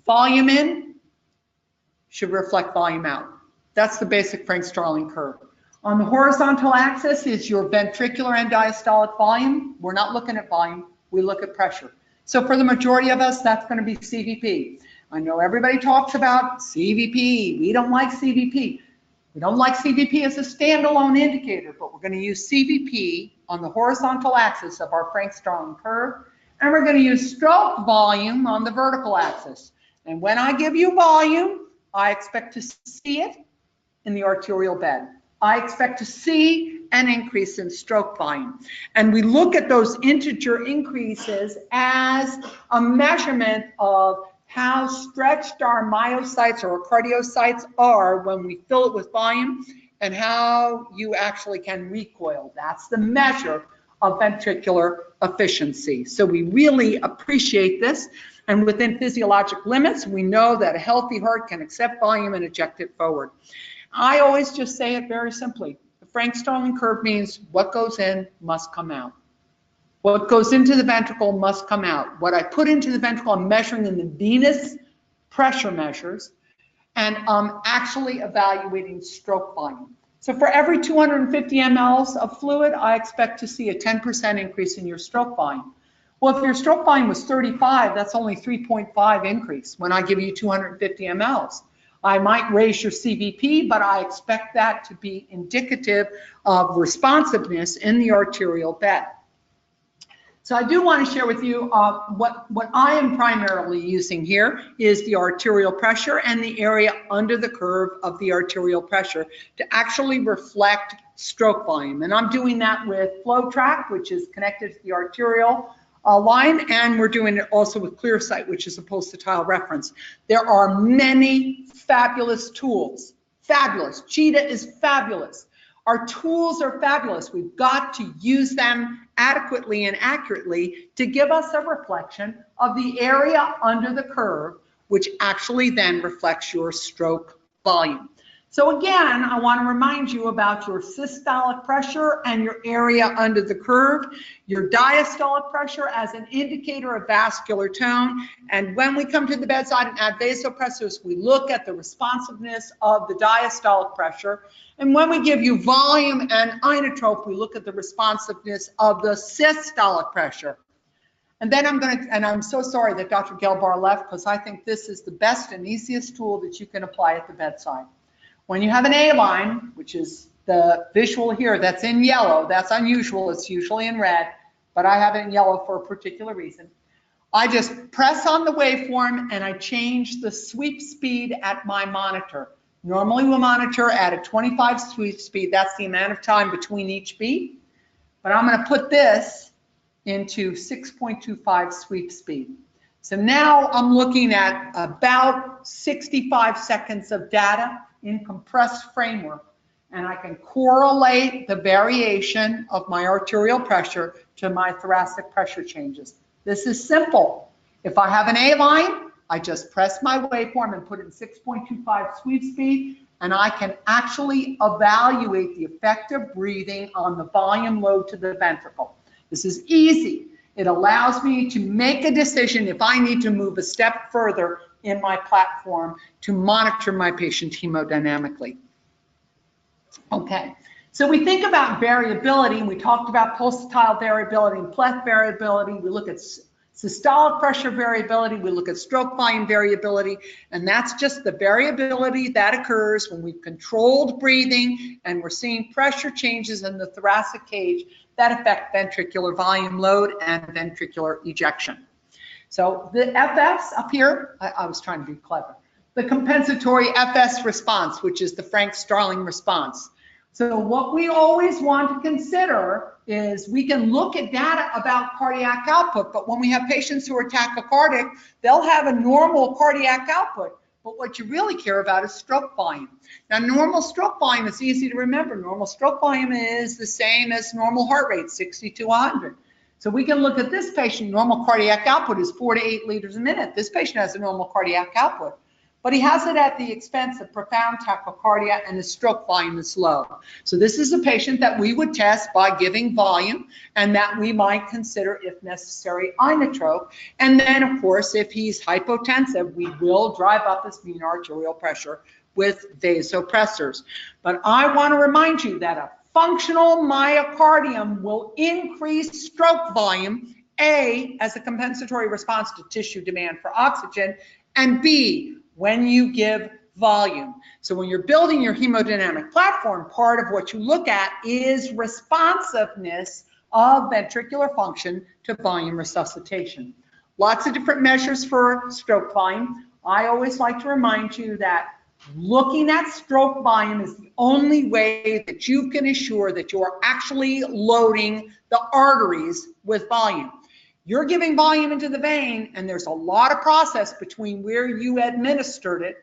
Volume in should reflect volume out. That's the basic Frank-Starling curve. On the horizontal axis is your ventricular and diastolic volume. We're not looking at volume, we look at pressure. So for the majority of us, that's going to be CVP. I know everybody talks about CVP. We don't like CVP. We don't like CVP as a standalone indicator, but we're going to use CVP on the horizontal axis of our Frank-Starling curve, and we're going to use stroke volume on the vertical axis. And when I give you volume, I expect to see it in the arterial bed. I expect to see an increase in stroke volume. And we look at those integer increases as a measurement of how stretched our myocytes or cardiocytes are when we fill it with volume, and how you actually can recoil. That's the measure of ventricular efficiency. So we really appreciate this. And within physiologic limits, we know that a healthy heart can accept volume and eject it forward. I always just say it very simply. The Frank-Starling curve means what goes in must come out. What goes into the ventricle must come out. What I put into the ventricle, I'm measuring in the venous pressure measures, and I'm actually evaluating stroke volume. So for every 250 mLs of fluid, I expect to see a 10% increase in your stroke volume. Well, if your stroke volume was 35, that's only 3.5 increase when I give you 250 mLs. I might raise your CVP, but I expect that to be indicative of responsiveness in the arterial bed. So I do want to share with you what I am primarily using here is the arterial pressure and the area under the curve of the arterial pressure to actually reflect stroke volume. And I'm doing that with FlowTrack, which is connected to the arterial line, and we're doing it also with ClearSight, which is a pulsatile reference. There are many fabulous tools. Fabulous. Cheetah is fabulous. Our tools are fabulous. We've got to use them adequately and accurately to give us a reflection of the area under the curve, which actually then reflects your stroke volume. So again, I want to remind you about your systolic pressure and your area under the curve, your diastolic pressure as an indicator of vascular tone. And when we come to the bedside and add vasopressors, we look at the responsiveness of the diastolic pressure. And when we give you volume and inotrope, we look at the responsiveness of the systolic pressure. And then I'm so sorry that Dr. Gelbar left, because I think this is the best and easiest tool that you can apply at the bedside. When you have an A line, which is the visual here, that's in yellow, that's unusual, it's usually in red, but I have it in yellow for a particular reason. I just press on the waveform and I change the sweep speed at my monitor. Normally we'll monitor at a 25 sweep speed, that's the amount of time between each beat, but I'm going to put this into 6.25 sweep speed. So now I'm looking at about 65 seconds of data in compressed framework, and I can correlate the variation of my arterial pressure to my thoracic pressure changes. This is simple. If I have an A line, I just press my waveform and put it in 6.25 sweep speed, and I can actually evaluate the effect of breathing on the volume load to the ventricle. This is easy. It allows me to make a decision if I need to move a step further in my platform to monitor my patient hemodynamically. Okay, so we think about variability. We talked about pulsatile variability and pleth variability. We look at systolic pressure variability. We look at stroke volume variability, and that's just the variability that occurs when we've controlled breathing and we're seeing pressure changes in the thoracic cage that affect ventricular volume load and ventricular ejection. So the FS up here, I was trying to be clever. The compensatory FS response, which is the Frank-Starling response. So what we always want to consider is we can look at data about cardiac output, but when we have patients who are tachycardic, they'll have a normal cardiac output. But what you really care about is stroke volume. Now, normal stroke volume is easy to remember. Normal stroke volume is the same as normal heart rate, 60 to 100. So we can look at this patient, normal cardiac output is 4 to 8 liters a minute. This patient has a normal cardiac output, but he has it at the expense of profound tachycardia and his stroke volume is low. So this is a patient that we would test by giving volume and that we might consider, if necessary, inotrope. And then, of course, if he's hypotensive, we will drive up his mean arterial pressure with vasopressors. But I want to remind you that a functional myocardium will increase stroke volume, A, as a compensatory response to tissue demand for oxygen, and B, when you give volume. So when you're building your hemodynamic platform, part of what you look at is responsiveness of ventricular function to volume resuscitation. Lots of different measures for stroke volume. I always like to remind you that looking at stroke volume is the only way that you can assure that you are actually loading the arteries with volume. You're giving volume into the vein, and there's a lot of process between where you administered it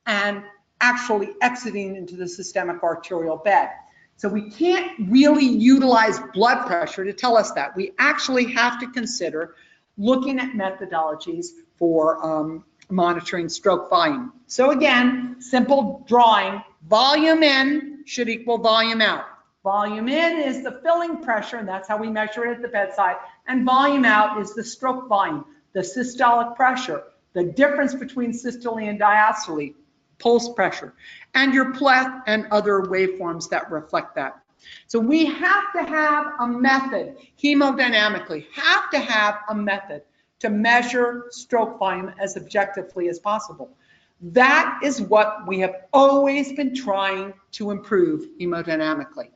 and actually exiting into the systemic arterial bed. So we can't really utilize blood pressure to tell us that. We actually have to consider looking at methodologies for monitoring stroke volume. So again, simple drawing, volume in should equal volume out. Volume in is the filling pressure, and that's how we measure it at the bedside. And volume out is the stroke volume, the systolic pressure, the difference between systole and diastole, pulse pressure, and your pleth and other waveforms that reflect that. So we have to have a method, hemodynamically, have to have a method to measure stroke volume as objectively as possible. That is what we have always been trying to improve hemodynamically.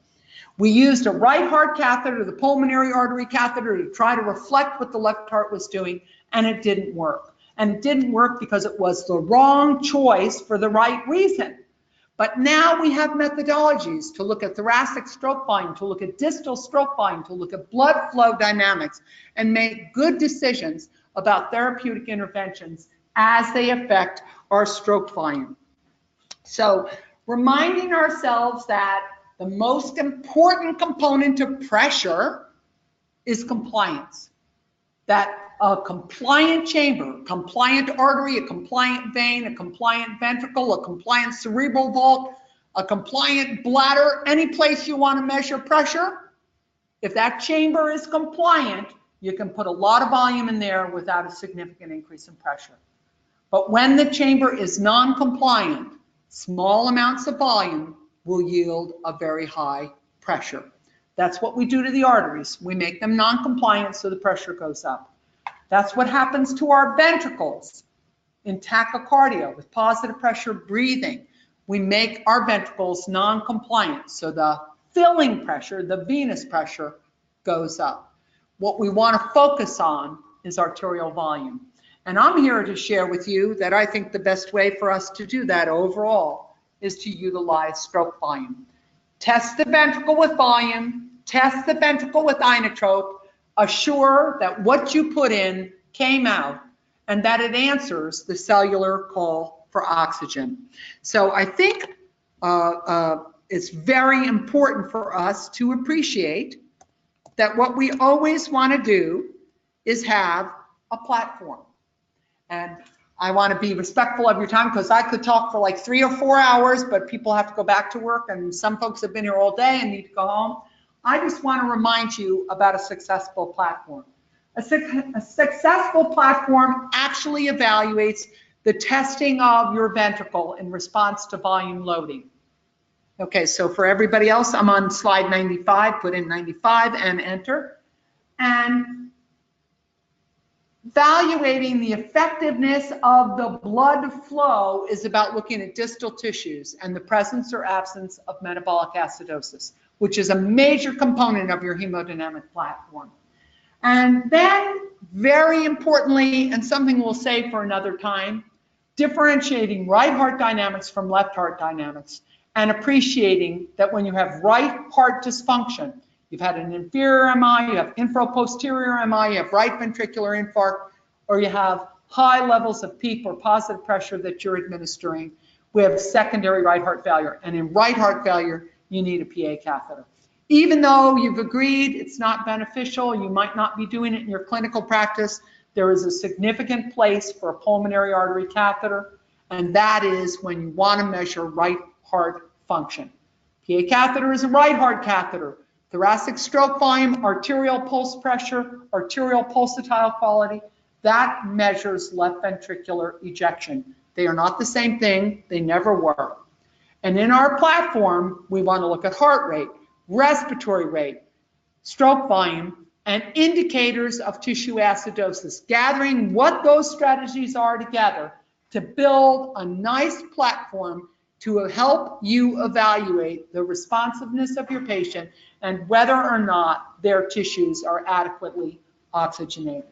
We used a right heart catheter, the pulmonary artery catheter, to try to reflect what the left heart was doing, and it didn't work. And it didn't work because it was the wrong choice for the right reason. But now we have methodologies to look at thoracic stroke volume, to look at distal stroke volume, to look at blood flow dynamics, and make good decisions about therapeutic interventions as they affect our stroke volume. So reminding ourselves that the most important component of pressure is compliance. That a compliant chamber, compliant artery, a compliant vein, a compliant ventricle, a compliant cerebral vault, a compliant bladder, any place you want to measure pressure, if that chamber is compliant, you can put a lot of volume in there without a significant increase in pressure. But when the chamber is non-compliant, small amounts of volume will yield a very high pressure. That's what we do to the arteries. We make them non-compliant so the pressure goes up. That's what happens to our ventricles in tachycardia with positive pressure breathing. We make our ventricles non-compliant so the filling pressure, the venous pressure, goes up. What we want to focus on is arterial volume. And I'm here to share with you that I think the best way for us to do that overall is to utilize stroke volume. Test the ventricle with volume, test the ventricle with inotrope, assure that what you put in came out and that it answers the cellular call for oxygen. So I think it's very important for us to appreciate that what we always want to do is have a platform. And I want to be respectful of your time because I could talk for like 3 or 4 hours, but people have to go back to work and some folks have been here all day and need to go home. I just want to remind you about a successful platform. A successful platform actually evaluates the testing of your ventricle in response to volume loading. Okay, so for everybody else, I'm on slide 95, put in 95 and enter. And evaluating the effectiveness of the blood flow is about looking at distal tissues and the presence or absence of metabolic acidosis, which is a major component of your hemodynamic platform. And then, very importantly, and something we'll say for another time, differentiating right heart dynamics from left heart dynamics and appreciating that when you have right heart dysfunction, you've had an inferior MI, you have infraposterior MI, you have right ventricular infarct, or you have high levels of PEEP or positive pressure that you're administering, we have secondary right heart failure. And in right heart failure, you need a PA catheter. Even though you've agreed it's not beneficial, you might not be doing it in your clinical practice, there is a significant place for a pulmonary artery catheter, and that is when you want to measure right heart function. PA catheter is a right heart catheter. Thoracic stroke volume, arterial pulse pressure, arterial pulsatile quality, that measures left ventricular ejection. They are not the same thing. They never were. And in our platform, we want to look at heart rate, respiratory rate, stroke volume, and indicators of tissue acidosis, gathering what those strategies are together to build a nice platform to help you evaluate the responsiveness of your patient and whether or not their tissues are adequately oxygenated.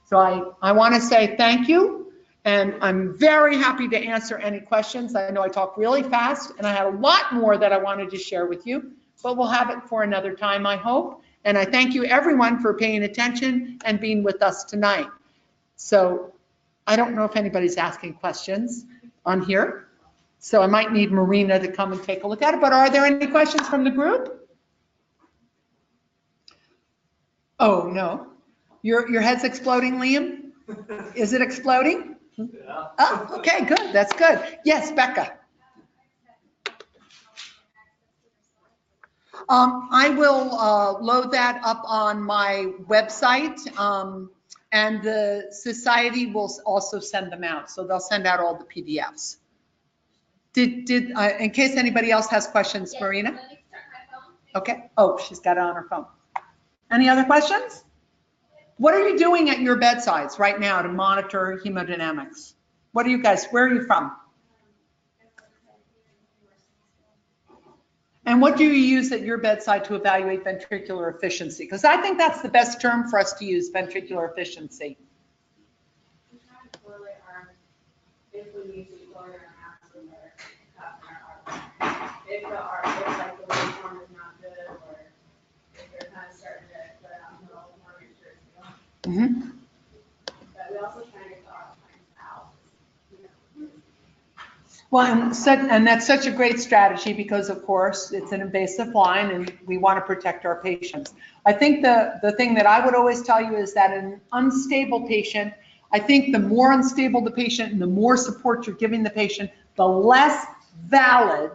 So I want to say thank you, and I'm very happy to answer any questions. I know I talk really fast, and I had a lot more that I wanted to share with you, but we'll have it for another time, I hope. And I thank you everyone for paying attention and being with us tonight. So I don't know if anybody's asking questions on here, so I might need Marina to come and take a look at it, but are there any questions from the group? Oh, no. Your head's exploding, Liam? Is it exploding? Yeah. Oh, okay, good. That's good. Yes, Becca. I will load that up on my website, and the society will also send them out. So they'll send out all the PDFs. In case anybody else has questions, yes, Marina? Okay. Oh, she's got it on her phone. Any other questions? What are you doing at your bedsides right now to monitor hemodynamics? What are you guys, where are you from? And what do you use at your bedside to evaluate ventricular efficiency? Because I think that's the best term for us to use, ventricular efficiency. We try to correlate our, if we use the chloride or oximeter, cut in our artery. If like the waveform is not good, or if they're kind of starting to go downhill, we want to make sure it's going. But we also try to get the arteries out. Well, and that's such a great strategy because, of course, it's an invasive line and we want to protect our patients. I think the thing that I would always tell you is that an unstable patient, I think the more unstable the patient and the more support you're giving the patient, the less valid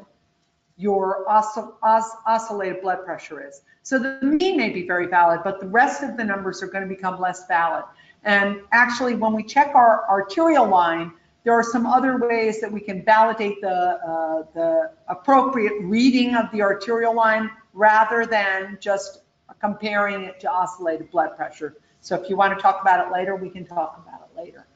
your oscillated blood pressure is. So the mean may be very valid, but the rest of the numbers are going to become less valid. And actually, when we check our arterial line, there are some other ways that we can validate the appropriate reading of the arterial line rather than just comparing it to oscillated blood pressure. So if you want to talk about it later, we can talk about it later.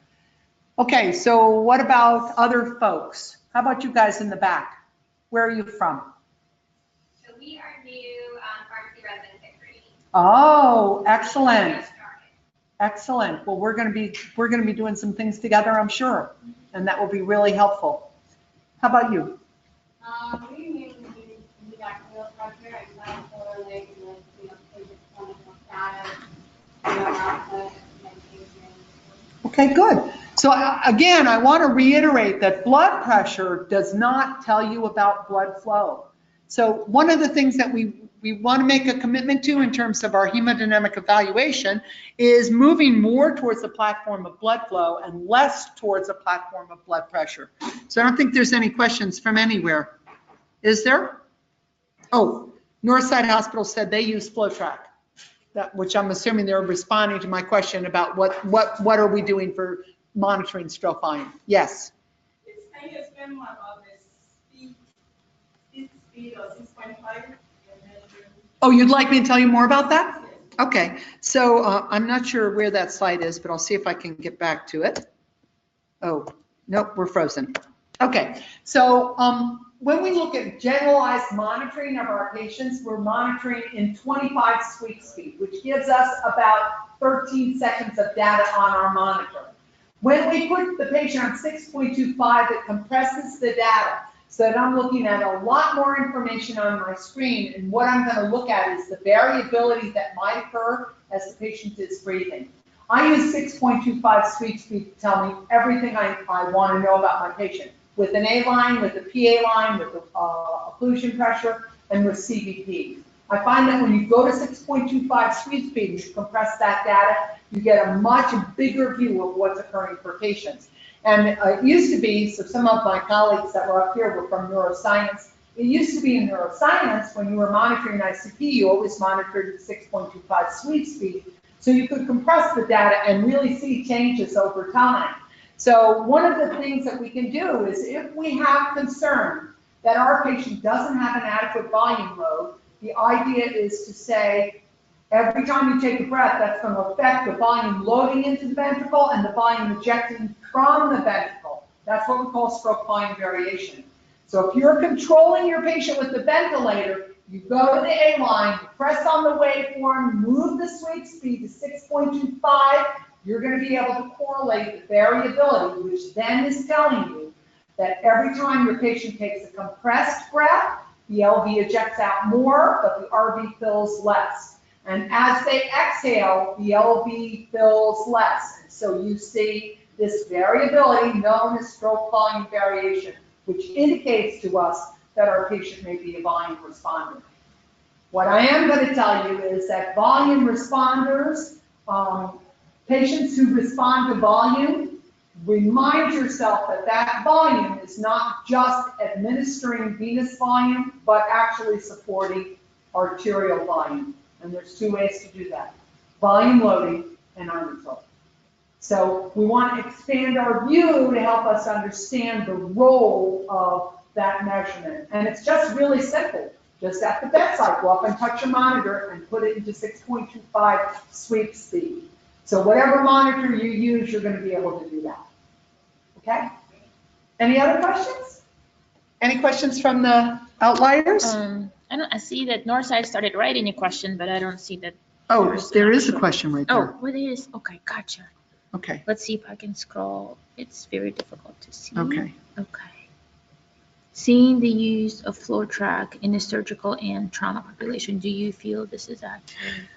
Okay, so what about other folks? How about you guys in the back? Where are you from? So we are new pharmacy residents at Grady. Oh, excellent. Excellent. Well, we're going to be doing some things together, I'm sure, and that will be really helpful. How about you? We mainly do bacterial pressure and try to correlate with, patient clinical status, output, medication. Okay, good. So again, I want to reiterate that blood pressure does not tell you about blood flow. So one of the things that we want to make a commitment to in terms of our hemodynamic evaluation is moving more towards a platform of blood flow and less towards a platform of blood pressure. So I don't think there's any questions from anywhere. Is there? Oh, Northside Hospital said they use FlowTrack, which I'm assuming they're responding to my question about what are we doing for monitoring stroke volume. Yes. Can you explain more about the speed or 6.5? Oh, you'd like me to tell you more about that? Okay, so I'm not sure where that slide is, but I'll see if I can get back to it. Oh, nope, we're frozen. Okay, so when we look at generalized monitoring of our patients, we're monitoring in 25 sweep speed, which gives us about 13 seconds of data on our monitor. When we put the patient on 6.25, it compresses the data. so that I'm looking at a lot more information on my screen, and what I'm going to look at is the variability that might occur as the patient is breathing. I use 6.25 sweep speed to tell me everything I want to know about my patient, with an A line, with a PA line, with the occlusion pressure, and with CVP. I find that when you go to 6.25 sweep speed and you compress that data, you get a much bigger view of what's occurring for patients. And it used to be, so some of my colleagues that were up here were from neuroscience. It used to be in neuroscience, when you were monitoring ICP, you always monitored at 6.25 sweep speed, so you could compress the data and really see changes over time. So one of the things that we can do is, if we have concern that our patient doesn't have an adequate volume load, the idea is to say, every time you take a breath, that's going to affect the volume loading into the ventricle and the volume ejecting from the ventricle. That's what we call stroke volume variation. So if you're controlling your patient with the ventilator, you go to the A line, you press on the waveform, move the sweep speed to 6.25, you're going to be able to correlate the variability, which then is telling you that every time your patient takes a compressed breath, the LV ejects out more, but the RV fills less. And as they exhale, the LV fills less. And so you see this variability known as stroke volume variation, which indicates to us that our patient may be a volume responder. What I am going to tell you is that volume responders, patients who respond to volume, remind yourself that that volume is not just administering venous volume, but actually supporting arterial volume. And there's two ways to do that: volume loading and undertow. So we want to expand our view to help us understand the role of that measurement. And it's just really simple. Just at the bedside, go up and touch your monitor and put it into 6.25 sweep speed. So whatever monitor you use, you're going to be able to do that. Okay? Any other questions? Any questions from the outliers? I see that Northside started writing a question, but I don't see that. Oh, there is a question right Oh, there. what is? Okay, gotcha. Okay. Let's see if I can scroll. It's very difficult to see. Okay. Okay. Seeing the use of flow track in the surgical and trauma population, do you feel this is accurate?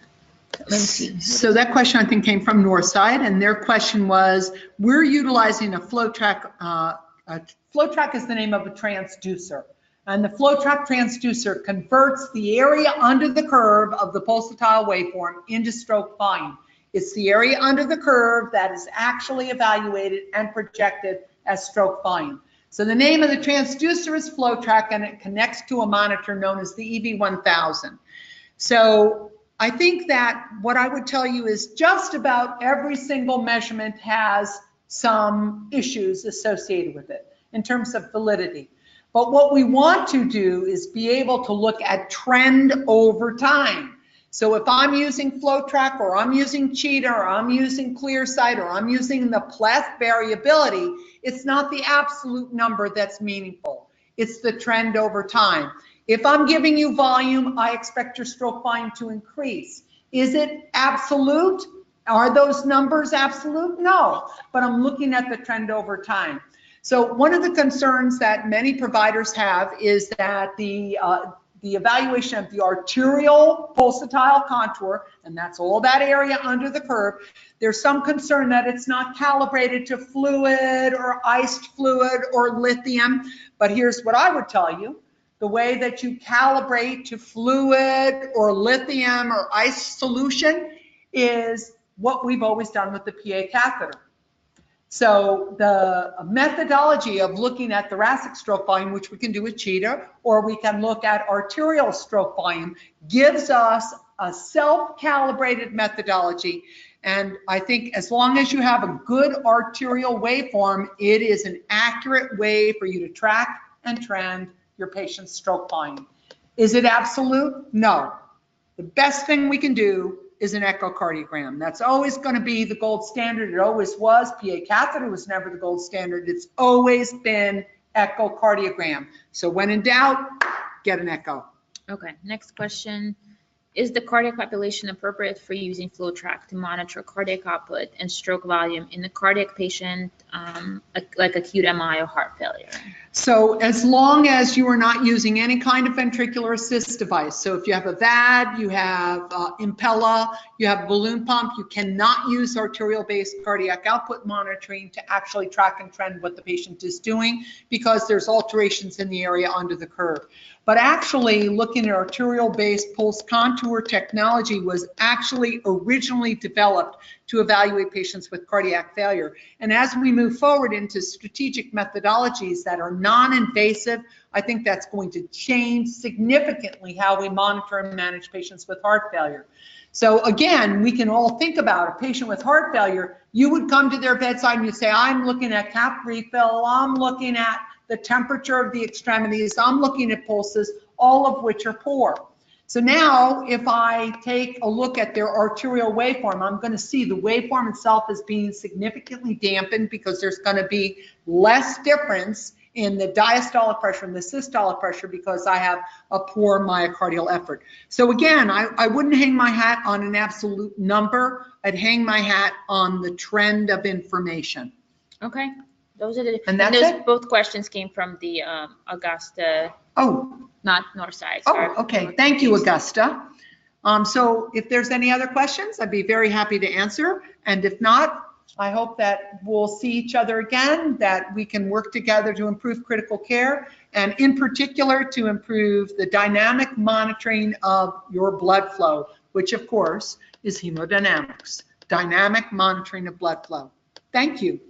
Let me see. So that question, I think, came from Northside, and their question was, we're utilizing a flow track. Flow track is the name of a transducer. And the flow track transducer converts the area under the curve of the pulsatile waveform into stroke volume. It's the area under the curve that is actually evaluated and projected as stroke volume. So the name of the transducer is flow track, and it connects to a monitor known as the EV1000. So I think that what I would tell you is just about every single measurement has some issues associated with it in terms of validity. But what we want to do is be able to look at trend over time. So if I'm using flow track, or I'm using Cheetah, or I'm using ClearSight, or I'm using the pleth variability, it's not the absolute number that's meaningful. It's the trend over time. If I'm giving you volume, I expect your stroke volume to increase. Is it absolute? Are those numbers absolute? No, but I'm looking at the trend over time. So one of the concerns that many providers have is that the evaluation of the arterial pulsatile contour, and that's all that area under the curve, there's some concern that it's not calibrated to fluid or iced fluid or lithium. But here's what I would tell you. The way that you calibrate to fluid or lithium or ice solution is what we've always done with the PA catheter. So the methodology of looking at thoracic stroke volume, which we can do with Cheetah, or we can look at arterial stroke volume, gives us a self-calibrated methodology. And I think as long as you have a good arterial waveform, it is an accurate way for you to track and trend your patient's stroke volume. Is it absolute? No. The best thing we can do is an echocardiogram. That's always going to be the gold standard. It always was. PA catheter was never the gold standard. It's always been echocardiogram. So when in doubt, get an echo. Okay, next question. Is the cardiac population appropriate for using flow track to monitor cardiac output and stroke volume in the cardiac patient, like acute MI or heart failure? So as long as you are not using any kind of ventricular assist device, so if you have a VAD, you have Impella, you have a balloon pump, you cannot use arterial-based cardiac output monitoring to actually track and trend what the patient is doing, because there's alterations in the area under the curve. But actually, looking at arterial-based pulse contour technology was actually originally developed to evaluate patients with cardiac failure. And as we move forward into strategic methodologies that are non-invasive, I think that's going to change significantly how we monitor and manage patients with heart failure. So again, we can all think about a patient with heart failure. You would come to their bedside and you say, I'm looking at cap refill, I'm looking at the temperature of the extremities, I'm looking at pulses, all of which are poor. So now if I take a look at their arterial waveform, I'm going to see the waveform itself as being significantly dampened because there's going to be less difference in the diastolic pressure and the systolic pressure because I have a poor myocardial effort. So again, I wouldn't hang my hat on an absolute number. I'd hang my hat on the trend of information. Okay, those are the, And that's those it? both questions came from the Augusta, Oh, not Northside. Sorry. okay. Thank you, Augusta. So if there's any other questions, I'd be very happy to answer. And if not, I hope that we'll see each other again, that we can work together to improve critical care, and in particular to improve the dynamic monitoring of your blood flow, which of course is hemodynamics, dynamic monitoring of blood flow. Thank you.